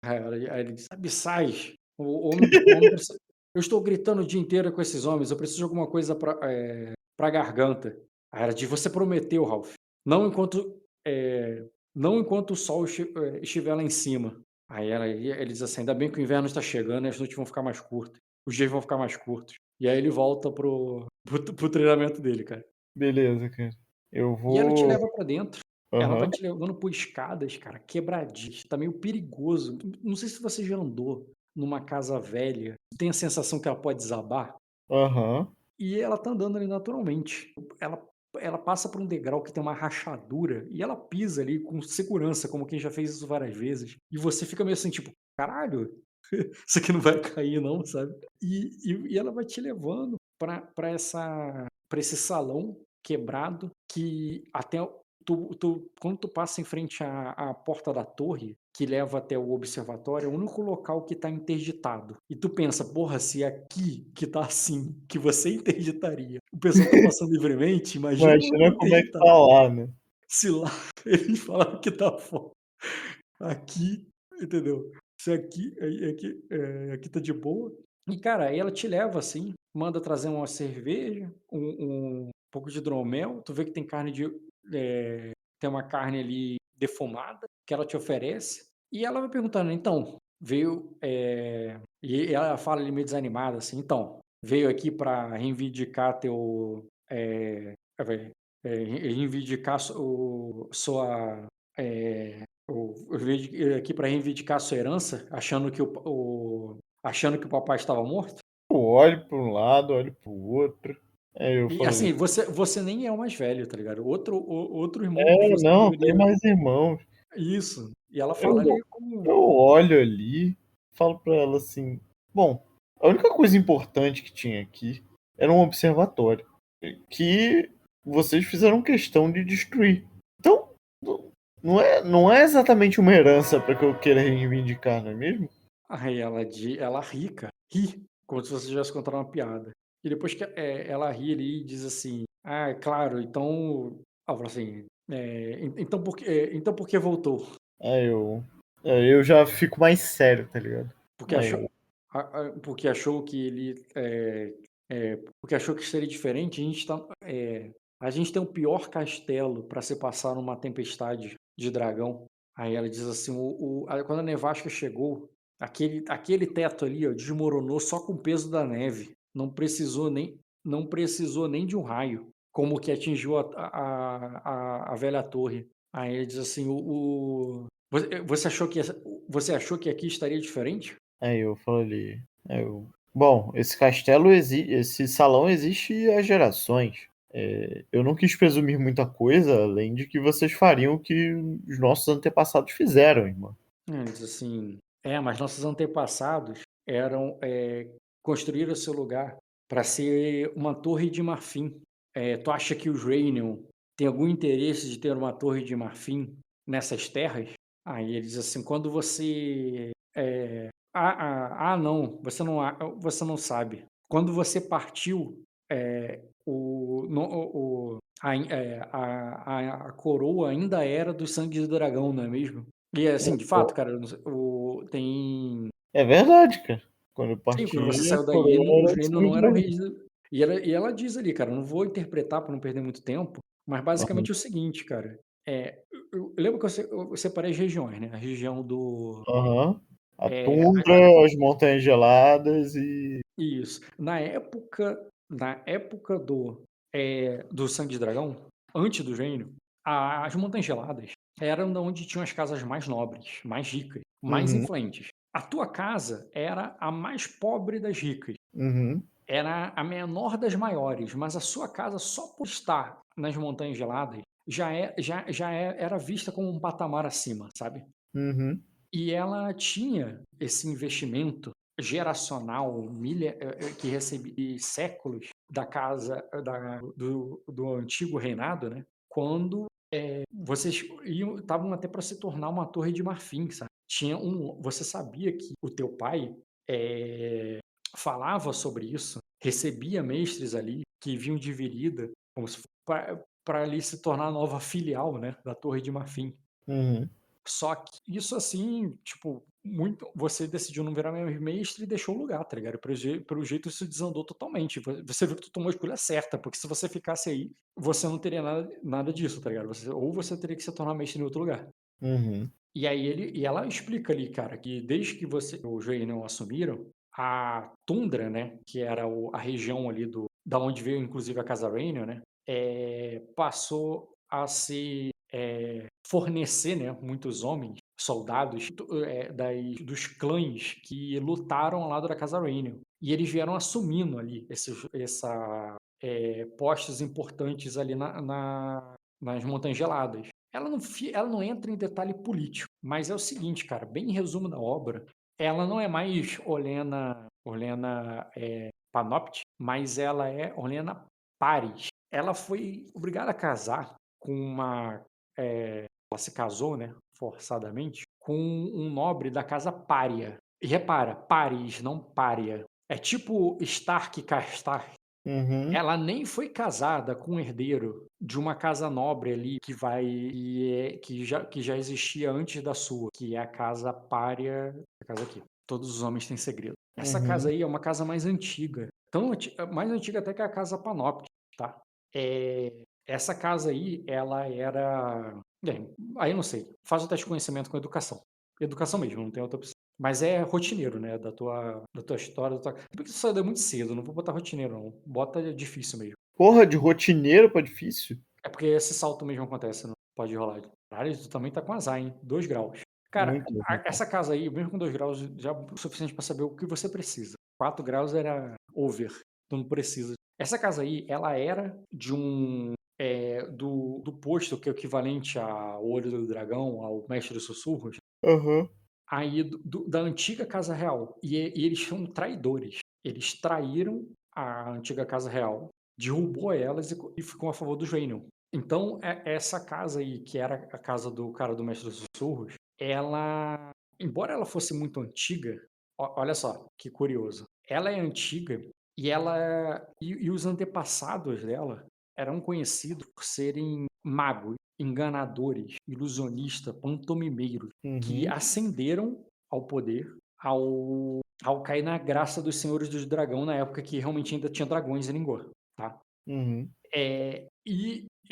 aí ele diz, abissais, o homem precisa, eu estou gritando o dia inteiro com esses homens, eu preciso de alguma coisa pra garganta. Aí ela diz, você prometeu, Ralf, não enquanto, não enquanto o sol estiver lá em cima. Ele diz assim, ainda bem que o inverno está chegando e as noites vão ficar mais curtas, os dias vão ficar mais curtos. E aí ele volta pro treinamento dele, cara. Beleza, cara. Eu E ela te vou. leva pra dentro. Ela vai Aham, te levando por escadas, cara, quebradiças, tá meio perigoso. Não sei se você já andou numa casa velha, tem a sensação que ela pode desabar, aham, e ela tá andando ali naturalmente. Ela ela passa por um degrau que tem uma rachadura e ela pisa ali com segurança, como quem já fez isso várias vezes. E você fica meio assim, tipo, caralho, isso aqui não vai cair não, sabe? E ela vai te levando para esse salão quebrado quando tu passa em frente à porta da torre, que leva até o observatório, é o único local que tá interditado. E tu pensa: "Porra, se é aqui que tá assim, que você interditaria, o pessoal tá passando livremente, imagina no lugar Imagina como é que interditado". tá lá, né? Se lá eles falaram que tá fora, aqui, entendeu? Se aqui tá de boa. E, cara, aí ela te leva, assim, manda trazer uma cerveja, um pouco de hidromel, tu vê que tem carne tem uma carne ali defumada que ela te oferece, e ela vai perguntando: "Então, e ela fala ali meio desanimada, assim: "Então, veio aqui para reivindicar reivindicar sua, veio aqui para reivindicar sua herança, achando que o papai estava morto?". Eu olho para um lado, olho para o outro. Aí eu E, falei: assim, você nem é o mais velho, tá ligado? Outro irmão que "É, você não, tem deveria. mais irmãos". Isso. E ela fala Eu ali com. eu olho ali, falo para ela assim: "Bom, a única coisa importante que tinha aqui era um observatório, que vocês fizeram questão de destruir. Então, não é exatamente uma herança para que eu queira reivindicar, não é mesmo?". Aí ela ri, cara. Ri, como se você tivesse contado uma piada. E depois que, ela ri ali e diz assim: "Ah, é claro, então", ela fala assim, "Então por que voltou?". Aí eu já fico mais sério, tá ligado? Porque Aí achou eu porque achou que ele, porque achou que seria diferente. A gente tem o pior castelo para se passar numa tempestade de dragão. Aí ela diz assim: quando a nevasca chegou, aquele teto ali, ó, desmoronou só com o peso da neve. Não precisou nem de um raio, como o que atingiu a velha torre". Aí ele diz assim: Você achou que aqui estaria diferente?". Aí eu falei, bom, esse salão existe há gerações. Eu não quis presumir muita coisa, além de que vocês fariam o que os nossos antepassados fizeram, irmã. Ele diz assim: mas nossos antepassados construíram seu lugar para ser uma torre de marfim. Tu acha que os Rainion têm algum interesse de ter uma torre de marfim nessas terras?". Aí ele diz assim: quando você. Não, você não sabe. Quando você partiu, a coroa ainda era do sangue do dragão, não é mesmo? E assim, de fato, cara, eu não sei, É verdade, cara. Quando eu sim, quando parti, você a saiu daí, coroa os era reinos sangue não de eram dragão. reis. E ela diz ali, cara, eu não vou interpretar para não perder muito tempo, mas Aham, basicamente é o seguinte, cara. Eu lembro que eu separei as regiões, né? A região do. aham. A É, tundra, as montanhas geladas e Isso. Na época do Sangue de Dragão, antes do reino, as Montanhas Geladas eram da onde tinham as casas mais nobres, mais ricas, mais uhum, influentes. A tua casa era a mais pobre das ricas, uhum, era a menor das maiores, mas a sua casa, só por estar nas Montanhas Geladas, era vista como um patamar acima, sabe? uhum, E ela tinha esse investimento geracional, que recebia séculos da casa do antigo reinado, né? Quando vocês estavam até para se tornar uma torre de marfim, sabe? Você sabia que o teu pai eh, falava sobre isso, recebia mestres ali que vinham de Virida, como se para ali se tornar a nova filial, né, da Torre de Marfim. uhum, Só que isso, assim, tipo, muito você decidiu não virar mestre e deixou o lugar, tá ligado? Pelo jeito isso desandou totalmente. Você viu que tu tomou a escolha certa, porque se você ficasse aí, você não teria nada disso, tá ligado? Ou você teria que se tornar mestre em outro lugar. uhum, E ela explica ali, cara, que desde que os Rhaenyra assumiram, a Tundra, né, que era a região ali da onde veio inclusive a Casa Rhaenyra, né, passou a se fornecer, né, muitos homens, soldados dos clãs que lutaram ao lado da Casa Rhaenyra. E eles vieram assumindo ali postos importantes ali nas Montanhas Geladas. Ela não entra em detalhe político, mas é o seguinte, cara, bem em resumo da obra, ela não é mais Olenna Panopt, mas ela é Olenna Paris. Ela foi obrigada a casar com uma ela se casou, né, forçadamente, com um nobre da casa Pária. E repara, Paris, não Pária. É tipo Stark Karstark. Uhum. Ela nem foi casada com um herdeiro de uma casa nobre ali que já existia antes da sua, que é a casa Pária, a casa aqui. Todos os homens têm segredo. Essa casa Uhum. aí é uma casa mais antiga, mais antiga até que a casa Panóptica, tá? Essa casa aí, ela era, bem, aí eu não sei. Faz o teste de conhecimento com educação. Educação mesmo, não tem outra opção. Mas é rotineiro, né? Da tua história. Porque isso saiu muito cedo, não vou botar rotineiro, não. Bota difícil mesmo. Porra, de rotineiro pra difícil? É porque esse salto mesmo acontece, não pode rolar. Caralho, tu também tá com azar, hein? 2 graus. Cara, Muito bom. essa casa aí, mesmo com 2 graus, já é o suficiente pra saber o que você precisa. 4 graus era over. Tu não precisa. Essa casa aí, ela era de do posto que é o equivalente ao Olho do Dragão, ao Mestre dos Sussurros, Aham. aí da antiga Casa Real. E eles são traidores. Eles traíram a antiga Casa Real, derrubou elas e ficou a favor dos Reynolds. Então, essa casa aí, que era a casa do cara do Mestre dos Sussurros, ela, embora ela fosse muito antiga, olha só que curioso. Ela é antiga e os antepassados dela eram conhecidos por serem magos, enganadores, ilusionistas, pantomimeiros, que Uhum. ascenderam ao poder ao cair na graça dos Senhores dos Dragão na época que realmente ainda tinha dragões em Lingor, tá? Uhum.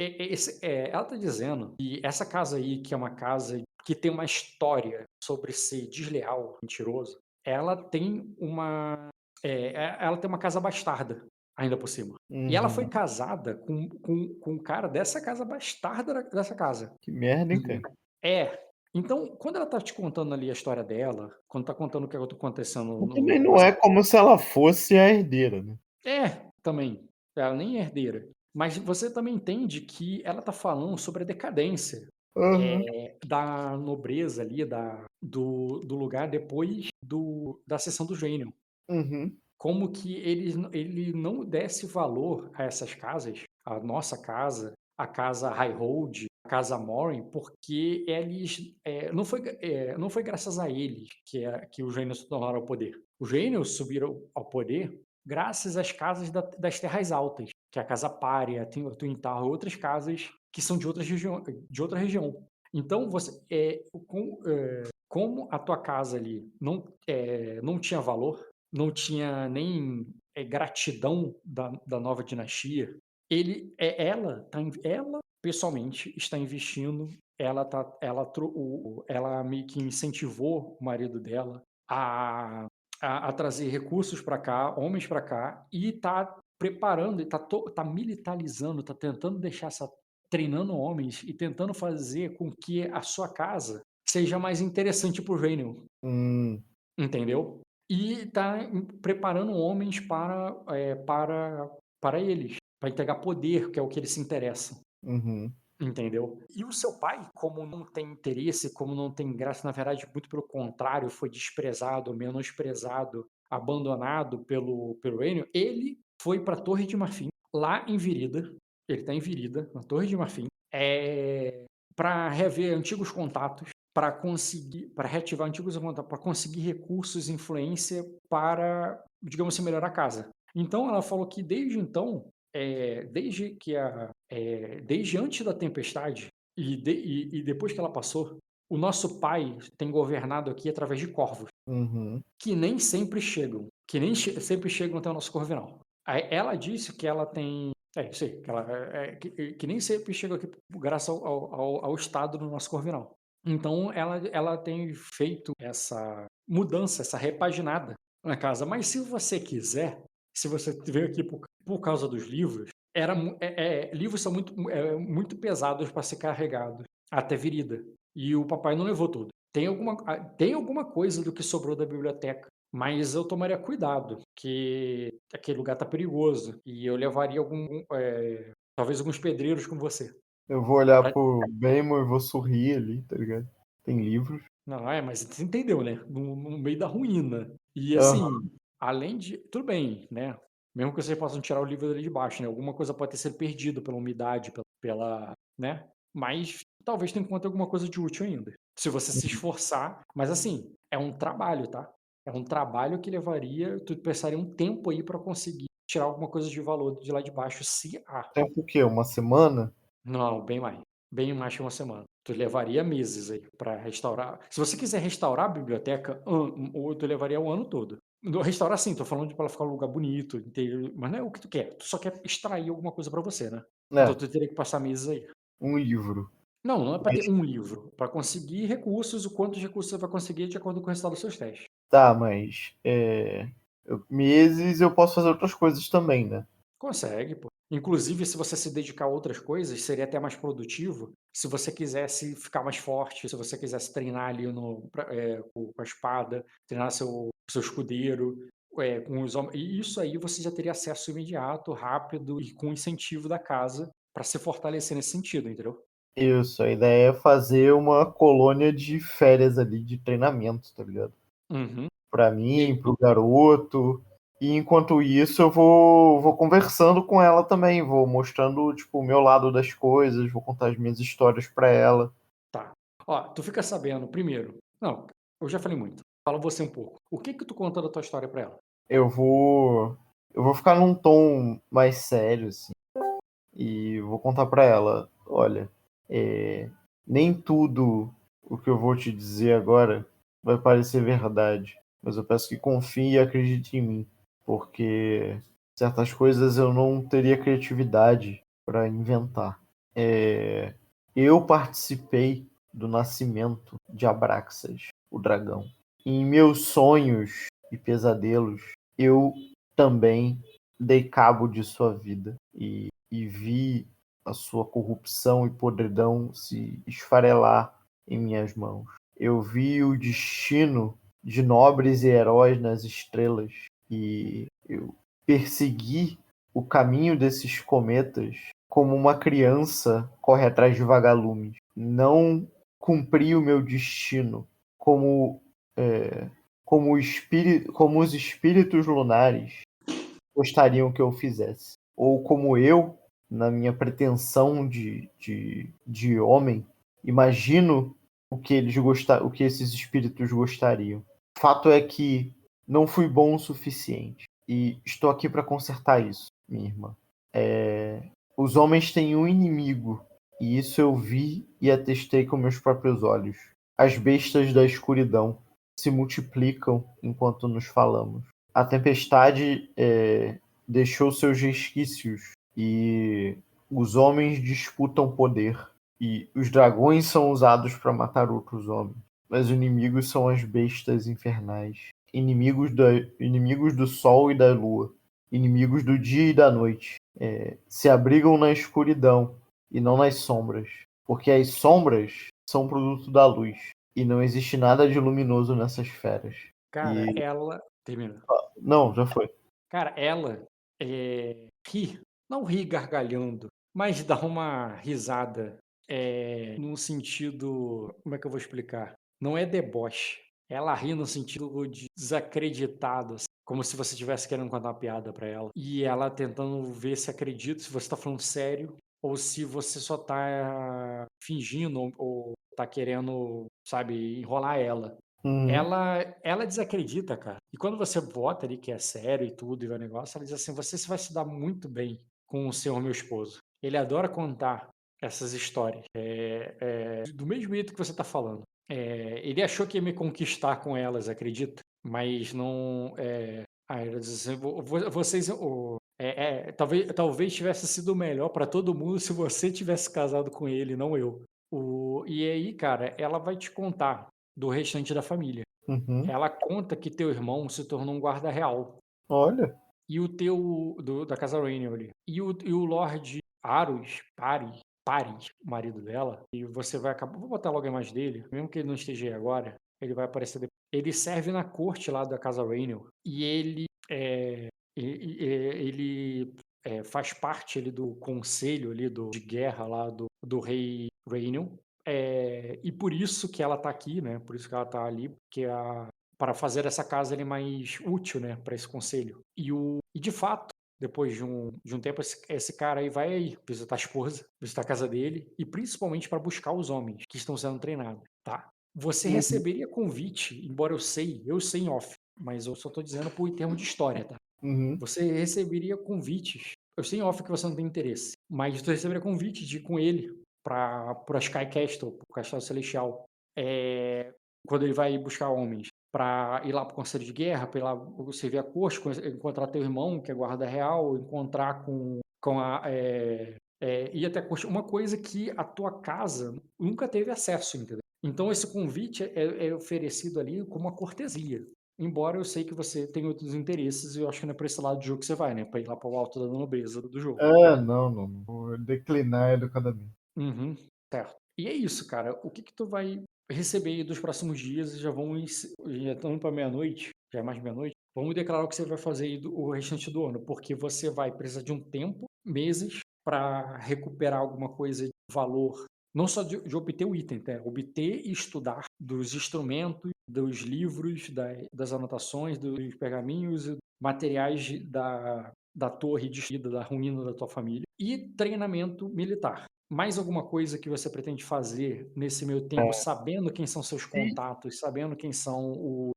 Ela está dizendo que essa casa aí, que é uma casa que tem uma história sobre ser desleal, mentiroso, ela tem ela tem uma casa bastarda, ainda por cima. E ela foi Uhum. casada com um cara dessa casa bastarda dessa casa. Que merda, hein, cara? É. Então, quando ela tá te contando ali a história dela, quando tá contando o que acontecendo Mas no também não coisa. é como se ela fosse a herdeira, né? Também. Ela nem é herdeira. Mas você também entende que ela tá falando sobre a decadência Aham. da nobreza ali, do lugar depois da seção do gênio. Uhum. Como que ele não desse valor a essas casas, a nossa casa, a casa Highhold, a casa Morin, porque eles não foi graças a eles que os Gênios se tornaram ao poder. Os Gênios subiram ao poder graças às casas das Terras Altas, que é a casa Pária, tem o Tuintar e outras casas que são de outra região. Então, como a tua casa ali não tinha valor, não tinha nem gratidão da nova dinastia, ela pessoalmente está investindo, ela meio que incentivou o marido dela a trazer recursos para cá, homens para cá, e está preparando, está militarizando, está tentando treinando homens e tentando fazer com que a sua casa seja mais interessante para o reino, Hum. entendeu? E está preparando homens para eles, para entregar poder, que é o que eles se interessam, Uhum. entendeu? E o seu pai, como não tem interesse, como não tem graça, na verdade, muito pelo contrário, foi desprezado, menosprezado, abandonado pelo Enio, ele foi para a Torre de Marfim, lá em Virida, ele está em Virida, na Torre de Marfim, para rever antigos contatos, para reativar antigos contatos, para conseguir recursos, influência para, digamos assim, melhorar a casa. Então ela falou que desde então, desde antes da tempestade e depois que ela passou, o nosso pai tem governado aqui através de corvos, Uhum. que nem sempre chegam, sempre chegam até o nosso corvinal. Aí ela disse que ela tem. Isso aí, que nem sempre chega aqui graças ao estado do nosso corvinal. Então ela tem feito essa mudança, essa repaginada na casa. Mas se você quiser, se você veio aqui por causa dos livros, livros são muito pesados para ser carregados até Virida. E o papai não levou tudo. Tem alguma coisa do que sobrou da biblioteca, mas eu tomaria cuidado, que aquele lugar tá perigoso. E eu levaria talvez alguns pedreiros com você. Eu vou olhar Pra- pro Bemo e vou sorrir ali, tá ligado? Tem livros. Não, mas você entendeu, né? No meio da ruína. E Aham. assim, além de. Tudo bem, né? Mesmo que vocês possam tirar o livro dali de baixo, né? Alguma coisa pode ter sido perdida pela umidade, né? mas talvez tu encontre alguma coisa de útil ainda. Se você se esforçar, mas assim, é um trabalho, tá? É um trabalho que levaria, tu precisaria um tempo aí pra conseguir tirar alguma coisa de valor de lá de baixo, se há. Tempo o quê? Uma semana? Não, bem mais. Bem mais que uma semana. Tu levaria meses aí pra restaurar. Se você quiser restaurar a biblioteca, ou tu levaria o ano todo. Restaurar sim, tô falando de pra ela ficar um lugar bonito, inteiro, mas não é o que tu quer. Tu só quer extrair alguma coisa pra você, né? Então É, tu teria que passar meses aí. um livro. Não, não é pra ter Mas, um livro. Pra conseguir recursos, o quanto de recursos você vai conseguir de acordo com o resultado dos seus testes. tá, mas meses eu posso fazer outras coisas também, né? Consegue, pô. Inclusive, se você se dedicar a outras coisas, seria até mais produtivo. Se você quisesse ficar mais forte, se você quisesse treinar ali com a espada, treinar seu escudeiro, com os homens. E isso aí você já teria acesso imediato, rápido e com incentivo da casa para se fortalecer nesse sentido, entendeu? Isso, a ideia é fazer uma colônia de férias ali, de treinamento, tá ligado? Uhum. Pra E mim, aí, pro garoto. E enquanto isso, eu vou conversando com ela também, vou mostrando, tipo, o meu lado das coisas, vou contar as minhas histórias pra ela. tá. Ó, tu fica sabendo, primeiro. Não, eu já falei muito. Fala você um pouco. O que que tu conta da tua história pra ela? Eu vou, eu vou ficar num tom mais sério, assim, e vou contar pra ela, olha, nem tudo o que eu vou te dizer agora vai parecer verdade, mas eu peço que confie e acredite em mim, porque certas coisas eu não teria criatividade para inventar. É, eu participei do nascimento de Abraxas, o dragão. Em meus sonhos e pesadelos, eu também dei cabo de sua vida e vi a sua corrupção e podridão se esfarelar em minhas mãos. Eu vi o destino de nobres e heróis nas estrelas e eu persegui o caminho desses cometas como uma criança corre atrás de vagalumes. Não cumpri o meu destino como como os espíritos lunares gostariam que eu fizesse. Ou como eu, na minha pretensão de homem, imagino o que esses espíritos gostariam. Fato é que não fui bom o suficiente. E estou aqui para consertar isso, minha irmã. Os homens têm um inimigo, e isso eu vi e atestei com meus próprios olhos. As bestas da escuridão se multiplicam enquanto nos falamos. A tempestade deixou seus resquícios e os homens disputam poder. E os dragões são usados para matar outros homens. Mas os inimigos são as bestas infernais. Inimigos do sol e da lua. Inimigos do dia e da noite. Se abrigam na escuridão e não nas sombras. Porque as sombras são produto da luz. E não existe nada de luminoso nessas feras. Cara, E. ela. Termina. Não, já foi. Cara, ela ri, não ri gargalhando, mas dá uma risada num sentido. Como é que eu vou explicar? Não é deboche. Ela ri no sentido de desacreditado, assim, como se você estivesse querendo contar uma piada pra ela. E ela tentando ver se acredita, se você tá falando sério, ou se você só tá fingindo, ou tá querendo, sabe, enrolar ela. Uhum. Ela desacredita, cara. E quando você bota ali que é sério e tudo, e o negócio, ela diz assim: você se vai se dar muito bem com o senhor, meu esposo. Ele adora contar essas histórias. Do mesmo jeito que você tá falando. Ele achou que ia me conquistar com elas, acredita? Mas não. Aí ela diz assim: vocês. Talvez tivesse sido melhor para todo mundo se você tivesse casado com ele, não eu. E aí, cara, ela vai te contar do restante da família. Uhum. Ela conta que teu irmão se tornou um guarda real. Olha. E o teu, da casa Rainier ali. E o Lorde Paris, o marido dela, e você vai acabar. Vou botar logo a imagem dele, mesmo que ele não esteja aí agora, ele vai aparecer depois. Ele serve na corte lá da casa Rainier. E ele faz parte ali do conselho ali de guerra lá do rei Rainier. E por isso que ela tá aqui, né? Por isso que ela tá ali, porque para fazer essa casa ele mais útil, né, para esse conselho. E de fato, depois de um tempo, esse cara aí vai aí visitar a esposa, visitar a casa dele, e principalmente para buscar os homens que estão sendo treinados, tá? Você Uhum. receberia convite, embora eu sei em off, mas eu só tô dizendo por em termos de história, tá? Uhum. Você receberia convites. Eu sei em off que você não tem interesse, mas você receberia convite de ir com ele para Sky Castle, pro Castelo Celestial, quando ele vai buscar homens, para ir lá pro Conselho de Guerra, para ir lá servir a corte, encontrar teu irmão, que é guarda real, encontrar com ir até a corte. Uma coisa que a tua casa nunca teve acesso, entendeu? Então esse convite é oferecido ali como uma cortesia. Embora eu sei que você tem outros interesses, e eu acho que não é pra esse lado do jogo que você vai, né? Pra ir lá pro alto da nobreza do jogo. Não. Vou declinar educadamente. Uhum, certo. E é isso, cara. O que que tu vai receber aí dos próximos dias? Já estamos pra meia-noite, já é mais meia-noite. Vamos declarar o que você vai fazer aí o restante do ano, porque você vai precisar de um tempo, meses, para recuperar alguma coisa de valor, não só de obter o item, tá? Obter e estudar dos instrumentos, dos livros, das anotações, dos pergaminhos e materiais da torre de Shida, da ruína da tua família, e treinamento militar. Mais alguma coisa que você pretende fazer nesse meio tempo, sabendo quem são seus contatos, sabendo quem são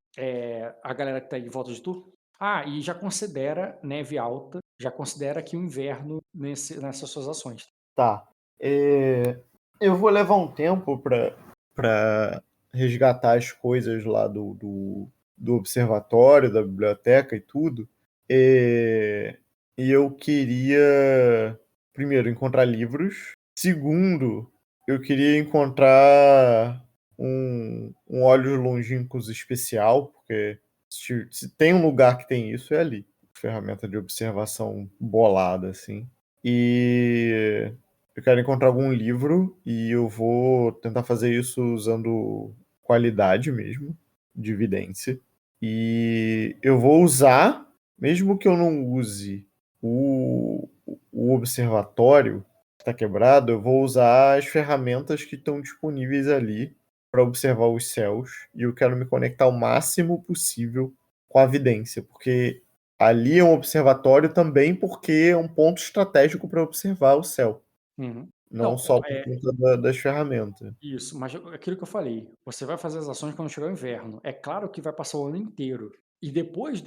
a galera que está em volta de tu? Ah, e já considera neve alta, já considera aqui o inverno nessas suas ações. Tá. Eu vou levar um tempo para resgatar as coisas lá do observatório, da biblioteca e tudo. E eu queria, primeiro, encontrar livros. Segundo, eu queria encontrar um olhos longínquos especial, porque se tem um lugar que tem isso, é ali. Ferramenta de observação bolada, assim. E eu quero encontrar algum livro e eu vou tentar fazer isso usando qualidade mesmo, de evidência. E eu vou usar, mesmo que eu não use o observatório que está quebrado, eu vou usar as ferramentas que estão disponíveis ali para observar os céus. E eu quero me conectar o máximo possível com a evidência, porque ali é um observatório também porque é um ponto estratégico para observar o céu, Uhum. não Não, só por conta das ferramentas. isso, mas aquilo que eu falei, você vai fazer as ações quando chegar o inverno. É claro que vai passar o ano inteiro. E depois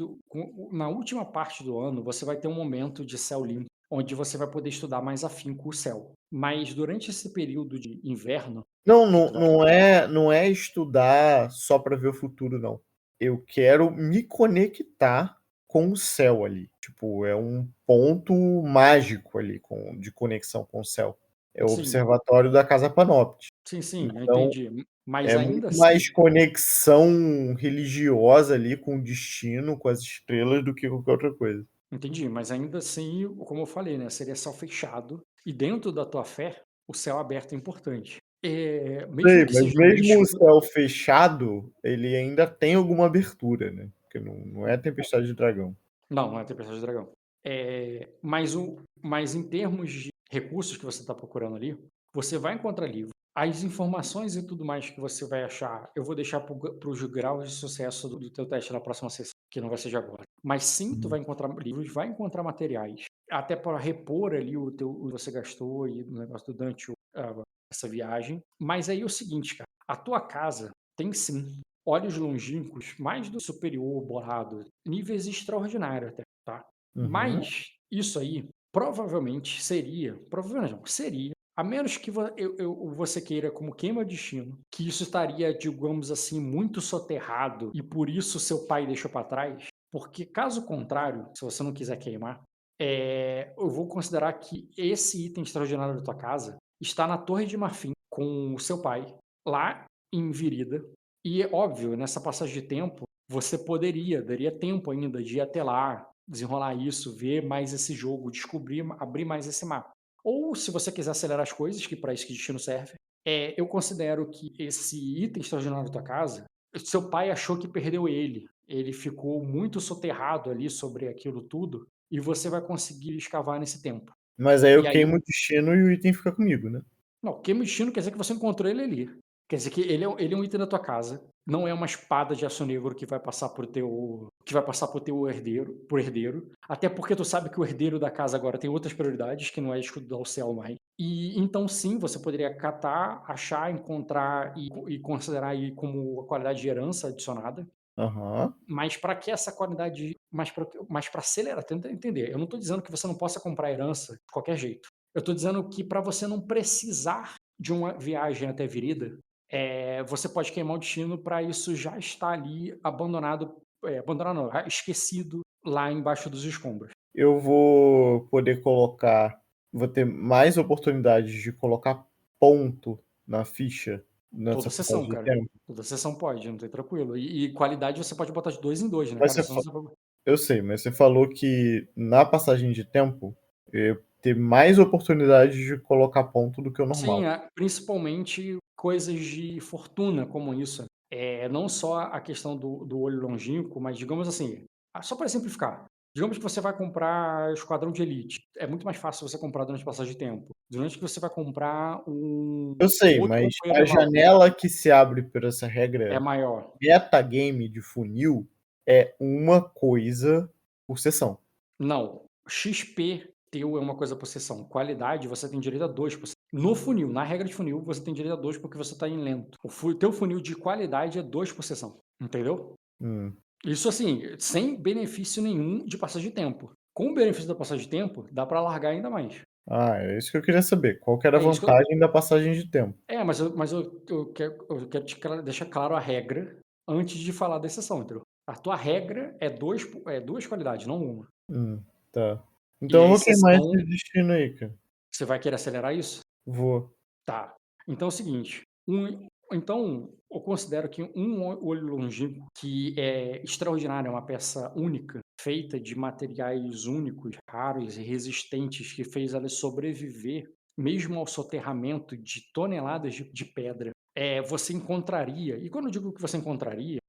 na última parte do ano, você vai ter um momento de céu limpo, onde você vai poder estudar mais afinco o céu. Mas durante esse período de inverno, Não, que não, tu vai. não é estudar só para ver o futuro, não. Eu quero me conectar com o céu ali. Tipo, é um ponto mágico ali de conexão com o céu. É o Sim, observatório da Casa Panoptes. sim, eu Então, entendi. Mas é ainda muito assim, mais conexão religiosa ali com o destino, com as estrelas, do que qualquer outra coisa. entendi, mas ainda assim, como eu falei, né, seria céu fechado. E dentro da tua fé, o céu aberto é importante. Mesmo Sei, que mas seja no mesmo o escuro. céu fechado, ele ainda tem alguma abertura, né? Porque não é Tempestade de Dragão. Não, não é Tempestade de Dragão. Mas em termos de recursos que você está procurando ali, você vai encontrar livro. As informações e tudo mais que você vai achar, eu vou deixar para os graus de sucesso do teu teste na próxima sessão, que não vai ser de agora. Mas sim, tu vai encontrar livros, vai encontrar materiais, até para repor ali o que você gastou e o negócio do Dante, essa viagem. Mas aí é o seguinte, cara, a tua casa tem sim olhos longínquos, mais do superior borrado, níveis extraordinários até, tá? Uhum. Mas isso aí provavelmente não, seria, a menos que você queira como queima-destino, que isso estaria, digamos assim, muito soterrado e por isso seu pai deixou para trás, porque caso contrário, se você não quiser queimar, eu vou considerar que esse item extraordinário da tua casa está na Torre de Marfim com o seu pai, lá em Virida, e óbvio, nessa passagem de tempo, você daria tempo ainda de ir até lá, desenrolar isso, ver mais esse jogo, descobrir, abrir mais esse mapa. Ou se você quiser acelerar as coisas, que para isso que destino serve, eu considero que esse item extraordinário da tua casa, seu pai achou que perdeu ele. Ele ficou muito soterrado ali sobre aquilo tudo, e você vai conseguir escavar nesse tempo. Mas aí eu E aí, queimo o destino e o item fica comigo, né? não, queima o destino quer dizer que você encontrou ele ali. Quer dizer que ele é um item da tua casa, não é uma espada de aço negro que vai passar pro teu herdeiro, até porque tu sabe que o herdeiro da casa agora tem outras prioridades, que não é escudo ao céu mais. E então sim, você poderia catar, achar, encontrar e considerar aí como qualidade de herança adicionada, Aham. mas para que essa qualidade, mas para acelerar, tenta entender, eu não estou dizendo que você não possa comprar herança de qualquer jeito. Eu estou dizendo que para você não precisar de uma viagem até Virida, você pode queimar o destino para isso já estar ali abandonado, abandonado não, esquecido lá embaixo dos escombros. Eu vou poder colocar. Vou ter mais oportunidades de colocar ponto na ficha Toda nessa sessão, passagem de cara. tempo. Toda sessão pode, não tem tranquilo. E qualidade você pode botar de 2 em 2, né? Mas Cada você sessão fa- você vai. Eu sei, mas você falou que na passagem de tempo eu ia ter mais oportunidades de colocar ponto do que o normal. Sim, principalmente coisas de fortuna como isso. Não só a questão do olho longínquo, mas digamos assim, só para exemplificar, digamos que você vai comprar Esquadrão de Elite. É muito mais fácil você comprar durante a passagem de tempo. Durante que você vai comprar Eu sei, outro mas companheiro a rival. janela que se abre por essa É regra maior. metagame de funil é uma coisa por sessão. Não, XP teu é uma coisa por sessão. Qualidade, você tem direito a 2 por sessão. No funil, na regra de funil, você tem direito a 2 porque você está em lento. Teu funil de qualidade é 2 por sessão. Entendeu? Hum. Isso assim, sem benefício nenhum de passagem de tempo. Com o benefício da passagem de tempo, dá para largar ainda mais. Ah, é isso que eu queria saber. Qual que era a É isso que eu, vantagem da passagem de tempo? mas eu quero deixar claro a regra antes de falar da exceção, entendeu? A tua regra é duas qualidades, não uma. Tá. E Então a eu vou queimar exceção, esse destino aí, cara. você vai querer acelerar isso? Vou. Tá. Então é o seguinte, então eu considero que um olho longínquo, que é extraordinário, é uma peça única, feita de materiais únicos, raros e resistentes, que fez ela sobreviver mesmo ao soterramento de toneladas de pedra. Você encontraria, e quando eu digo que você encontraria,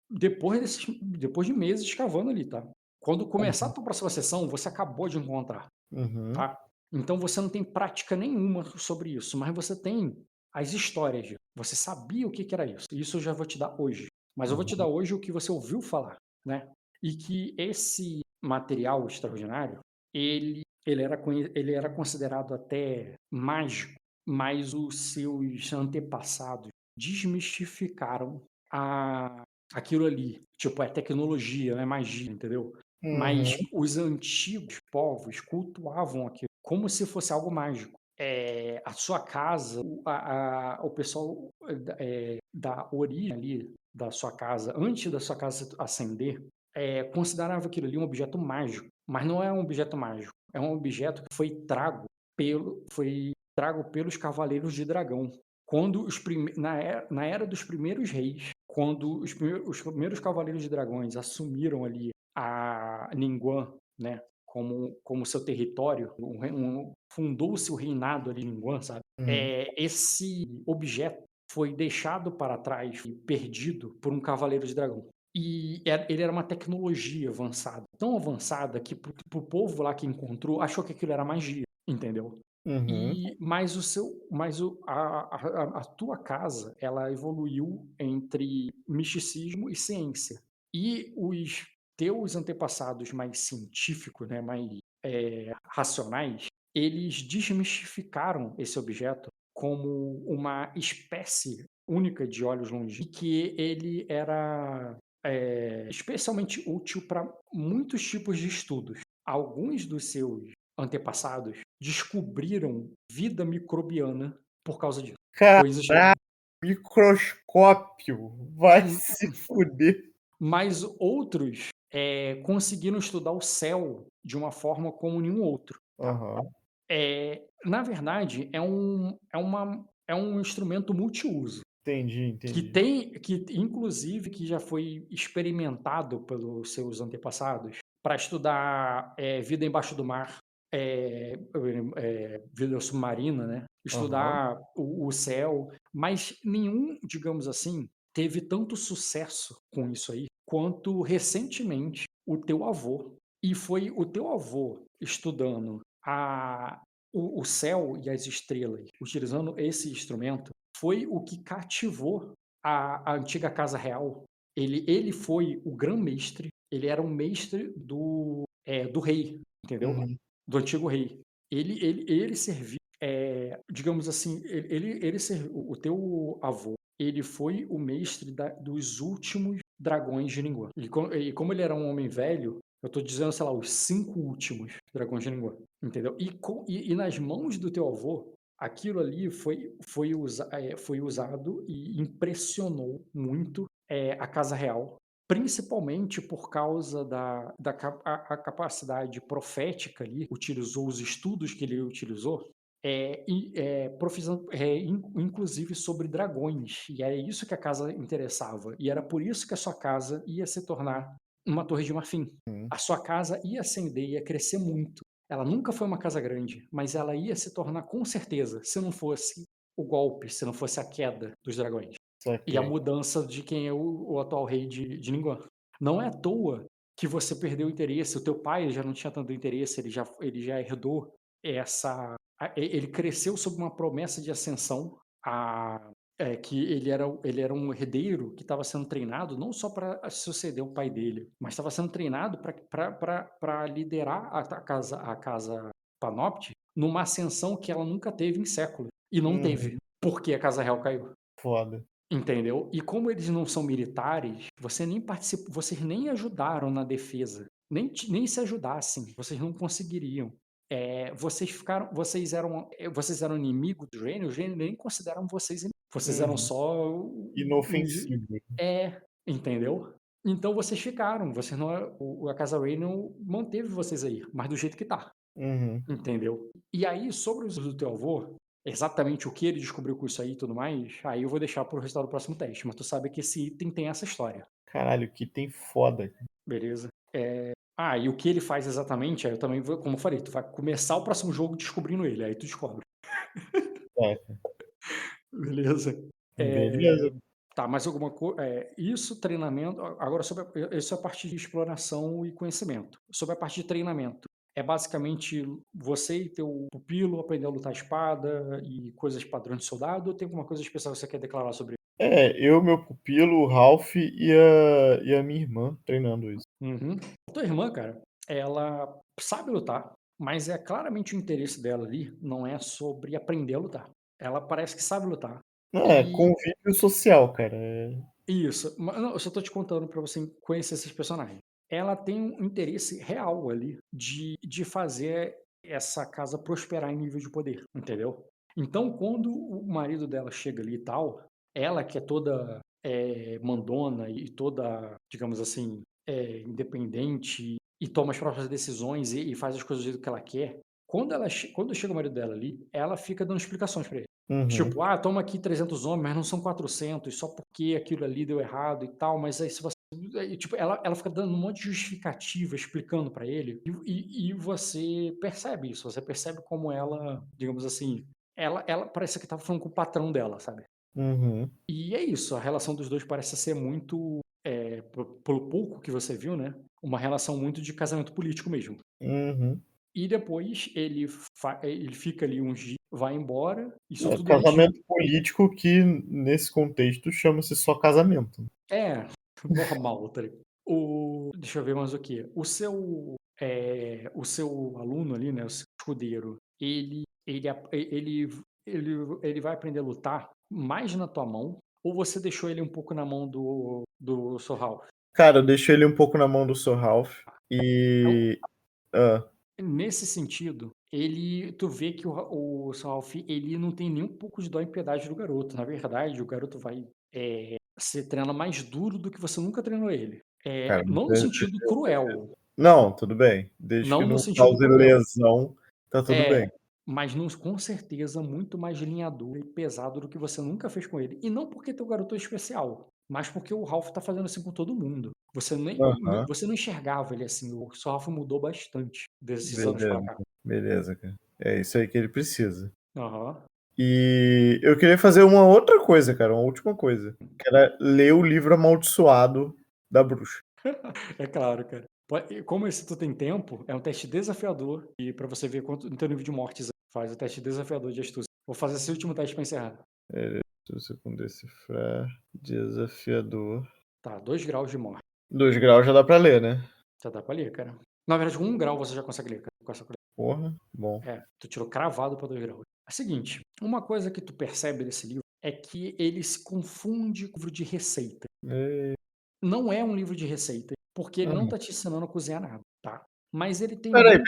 depois de meses cavando ali, tá? Quando começar a tua próxima sessão, você acabou de encontrar. Uhum. Tá? Então você não tem prática nenhuma sobre isso, mas você tem as histórias disso. Você sabia o que que era isso. Isso eu já vou te dar hoje. Mas eu vou te Uhum. dar hoje o que você ouviu falar, né? E que esse material extraordinário, ele era considerado até mágico, mas os seus antepassados desmistificaram a, aquilo ali. Tipo, é tecnologia, não é magia, entendeu? Mas Uhum. os antigos povos cultuavam aquilo como se fosse algo mágico. A sua casa, o pessoal da origem ali da sua casa, antes da sua casa ascender, considerava aquilo ali um objeto mágico. Mas não é um objeto mágico. É um objeto que foi trago pelos Cavaleiros de Dragão. Quando na era dos primeiros reis, quando os primeiros Cavaleiros de Dragões assumiram ali a Ningguang, né, como seu território, fundou-se o reinado ali em Ningguang, sabe? Uhum. Esse objeto foi deixado para trás, perdido por um Cavaleiro de Dragão. E ele era uma tecnologia avançada, tão avançada que pro povo lá que encontrou achou que aquilo era magia, entendeu? Uhum. A tua casa, ela evoluiu entre misticismo e ciência. E os teus antepassados mais científicos, né, mais racionais, eles desmistificaram esse objeto como uma espécie única de olhos longínquos, e que ele era especialmente útil para muitos tipos de estudos. Alguns dos seus antepassados descobriram vida microbiana por causa disso. Coisas que. Caraca, microscópio. Vai se fuder. Mas outros conseguiram estudar o céu de uma forma como nenhum outro. Tá? Aham. Na verdade, é um instrumento multiuso. Entendi, Que entendi. tem, que inclusive que já foi experimentado pelos seus antepassados para estudar vida embaixo do mar, vida submarina, né? Aham. Estudar o céu, mas nenhum, digamos assim, teve tanto sucesso com isso aí quanto recentemente o teu avô. E foi o teu avô estudando o céu e as estrelas, utilizando esse instrumento, foi o que cativou a antiga casa real. Ele foi o grão-mestre, ele era um mestre do rei, entendeu? Uhum. Do antigo rei. Ele serviu, digamos assim, ele serviu, o teu avô, ele foi o mestre dos últimos dragões de Ningguang. E como ele era um homem velho, eu tô dizendo, sei lá, os 5 últimos dragões de Ningguang, entendeu? E nas mãos do teu avô, aquilo ali foi usado e impressionou muito a Casa Real, principalmente por causa a capacidade profética ali, utilizou os estudos que ele utilizou, inclusive sobre dragões. E era isso que a casa interessava. E era por isso que a sua casa ia se tornar uma torre de marfim. Uhum. A sua casa ia ascender, ia crescer muito. Ela nunca foi uma casa grande, mas ela ia se tornar com certeza, se não fosse o golpe, se não fosse a queda dos dragões. E a Saquei. mudança de quem é o atual rei de Ningguang. Não é à toa que você perdeu o interesse. O teu pai já não tinha tanto interesse, ele já herdou ele cresceu sob uma promessa de ascensão, que ele era um herdeiro que estava sendo treinado não só para suceder o pai dele, mas estava sendo treinado para liderar a casa Panopte numa ascensão que ela nunca teve em séculos. E não Uhum. teve, porque a Casa Real caiu. Foda. Entendeu? E como eles não são militares, vocês nem ajudaram na defesa, nem se ajudassem, vocês não conseguiriam. Vocês eram inimigos do Reino, os Reino nem consideram vocês inimigos. Vocês eram Uhum. só Inofensivo. entendeu? Então vocês ficaram, vocês não, a Casa Reino manteve vocês aí, mas do jeito que tá. Uhum. Entendeu? E aí, sobre os do teu avô, exatamente o que ele descobriu com isso aí e tudo mais, aí eu vou deixar pro resultado do próximo teste. Mas tu sabe que esse item tem essa história, Caralho, que tem foda. beleza? E o que ele faz exatamente, aí eu também vou, como eu falei, tu vai começar o próximo jogo descobrindo ele, aí tu descobre, É. beleza? Beleza. Tá, mais alguma coisa? Isso, treinamento. Agora, isso é a parte de exploração e conhecimento. Sobre a parte de treinamento, é basicamente você e teu pupilo aprender a lutar espada e coisas padrões de soldado, ou tem alguma coisa especial que você quer declarar sobre Eu, meu pupilo, o Ralph e a minha irmã treinando isso. Uhum. A tua irmã, cara, ela sabe lutar, mas é claramente o interesse dela ali não é sobre aprender a lutar. Ela parece que sabe lutar. E Convívio social, cara. isso, não, eu só tô te contando pra você conhecer esses personagens. Ela tem um interesse real ali de fazer essa casa prosperar em nível de poder, entendeu? Então, quando o marido dela chega ali e tal, ela que é toda mandona e toda, digamos assim, independente e toma as próprias decisões e faz as coisas do jeito que ela quer, quando chega o marido dela ali, ela fica dando explicações pra ele. Uhum. Tipo, toma aqui 300 homens, mas não são 400, só porque aquilo ali deu errado e tal, mas aí se você. Tipo, ela fica dando um monte de justificativa, explicando pra ele, e você percebe isso, você percebe como ela, digamos assim, ela parece que tava falando com o patrão dela, sabe? Uhum. E é isso, a relação dos dois parece ser muito, pelo pouco que você viu, né? Uma relação muito de casamento político mesmo. Uhum. E depois ele fica ali uns dias, vai embora, isso tudo antes de. Casamento político que, nesse contexto, chama-se só casamento. É, normal, tá ligado? Deixa eu ver mais o quê. O seu aluno ali, né, o seu escudeiro, ele vai aprender a lutar mais na tua mão, ou você deixou ele um pouco na mão do Sr. Ralph? Cara, eu deixei ele um pouco na mão do Sr. Ralph Então, e. Ah, nesse sentido, tu vê que o Sr. Ralph, ele não tem nem um pouco de dó e piedade do garoto. Na verdade, o garoto vai ser treina mais duro do que você nunca treinou ele. cara, Não no sentido cruel, não, tudo bem. Desde que não no não sentido cause cruel. lesão, tá tudo bem. Mas com certeza muito mais linha dura e pesado do que você nunca fez com ele. E não porque teu garoto é especial, mas porque o Ralph tá fazendo assim com todo mundo. Aham. Você não enxergava ele assim. O seu Ralph mudou bastante desses anos pra Beleza, cá. beleza, cara. É isso aí que ele precisa. Aham. E eu queria fazer uma outra coisa, cara, uma última coisa, que era ler o livro amaldiçoado da bruxa. É claro, cara. E como esse tu tem tempo, é um teste desafiador. E pra você ver quanto no teu nível de mortes faz o teste desafiador de astúcia. Vou fazer esse último teste pra encerrar. Se você com decifrar, desafiador. Tá, 2 graus de morte. 2 graus já dá pra ler, né? Já dá pra ler, cara. Na verdade, com 1 grau você já consegue ler, cara, com essa colher. Porra, bom. Tu tirou cravado pra 2 graus. É o seguinte, uma coisa que tu percebe desse livro é que ele se confunde com livro de receita. É... Não é um livro de receita, porque ele não Hum. tá te ensinando a cozinhar nada, tá? Mas ele tem Peraí.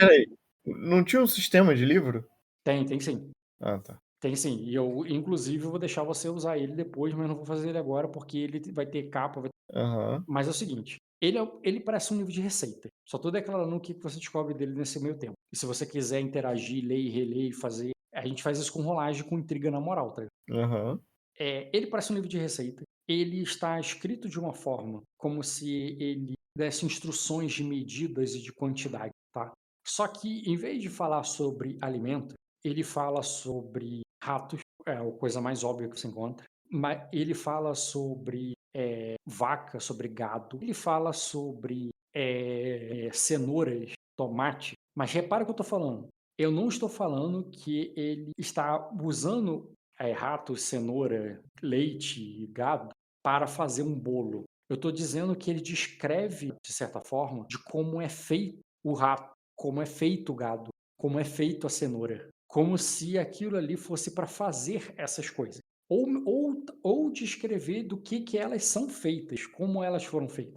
Não tinha um sistema de livro? Tem sim. Ah, tá. Tem sim. E eu, inclusive, vou deixar você usar ele depois, mas não vou fazer ele agora, porque ele vai ter capa. Aham. Mas é o seguinte, ele parece um livro de receita. Só tô declarando o que você descobre dele nesse meio tempo. E se você quiser interagir, ler e reler e fazer, a gente faz isso com rolagem, com intriga na moral, tá ligado? Aham. Ele parece um livro de receita. Ele está escrito de uma forma como se ele desse instruções de medidas e de quantidade, tá? Só que, em vez de falar sobre alimento, ele fala sobre ratos, é a coisa mais óbvia que você encontra. Mas ele fala sobre vaca, sobre gado. Ele fala sobre cenouras, tomate. Mas repara o que eu estou falando. Eu não estou falando que ele está usando rato, cenoura, leite e gado para fazer um bolo. Eu estou dizendo que ele descreve, de certa forma, de como é feito o rato, como é feito o gado, como é feito a cenoura. Como se aquilo ali fosse para fazer essas coisas. Ou descrever do que elas são feitas, como elas foram feitas.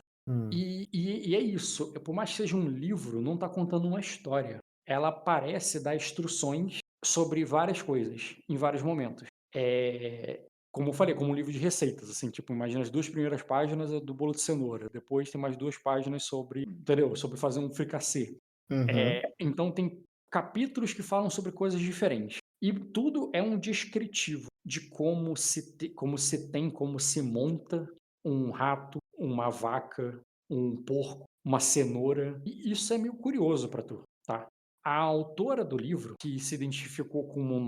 E é isso. Por mais que seja um livro, não está contando uma história. Ela parece dar instruções sobre várias coisas, em vários momentos. Como eu falei, como um livro de receitas, assim, tipo, imagina as 2 primeiras páginas é do bolo de cenoura, depois tem mais 2 páginas sobre, entendeu? Sobre fazer um fricassê. Uhum. Então tem capítulos que falam sobre coisas diferentes. E tudo é um descritivo de como como se monta um rato, uma vaca, um porco, uma cenoura. E isso é meio curioso para tu, tá? A autora do livro, que se identificou com um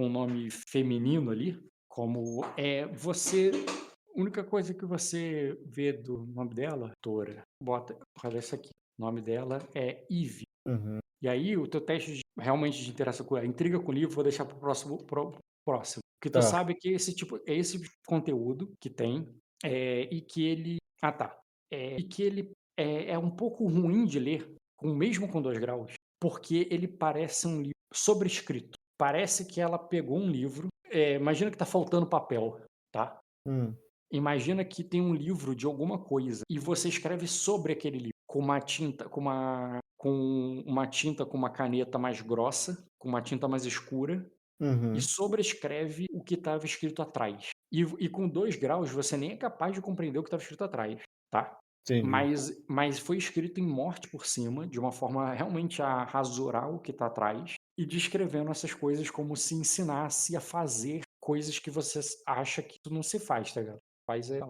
nome feminino ali, como você. A única coisa que você vê do nome dela, autora, olha isso aqui. O nome dela é Eve. Uhum. E aí, o teu teste realmente de interação com a intriga com o livro, vou deixar para o próximo. Porque tu Tá. sabe que esse conteúdo que tem, e que ele. Ah, tá. E que ele é um pouco ruim de ler, mesmo com 2 graus, porque ele parece um livro sobrescrito. Parece que ela pegou um livro. Imagina que tá faltando papel, tá? Hum. Imagina que tem um livro de alguma coisa e você escreve sobre aquele livro com uma tinta, com uma caneta mais grossa, com uma tinta mais escura e Uhum. sobrescreve o que estava escrito atrás. E com 2 graus você nem é capaz de compreender o que estava escrito atrás, tá? Entendi. Mas foi escrito em morte por cima, de uma forma realmente a rasurar o que está atrás e descrevendo essas coisas como se ensinasse a fazer coisas que você acha que não se faz, tá ligado?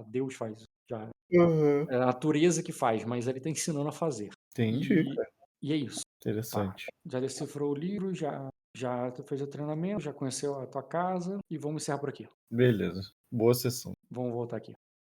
Deus faz. Já, Uhum. é a natureza que faz, mas ele está ensinando a fazer. Entendi, E, cara. e é isso. Tá. Interessante. Já decifrou o livro, já fez o treinamento, já conheceu a tua casa e vamos encerrar por aqui. Beleza. Boa sessão. Vamos voltar aqui.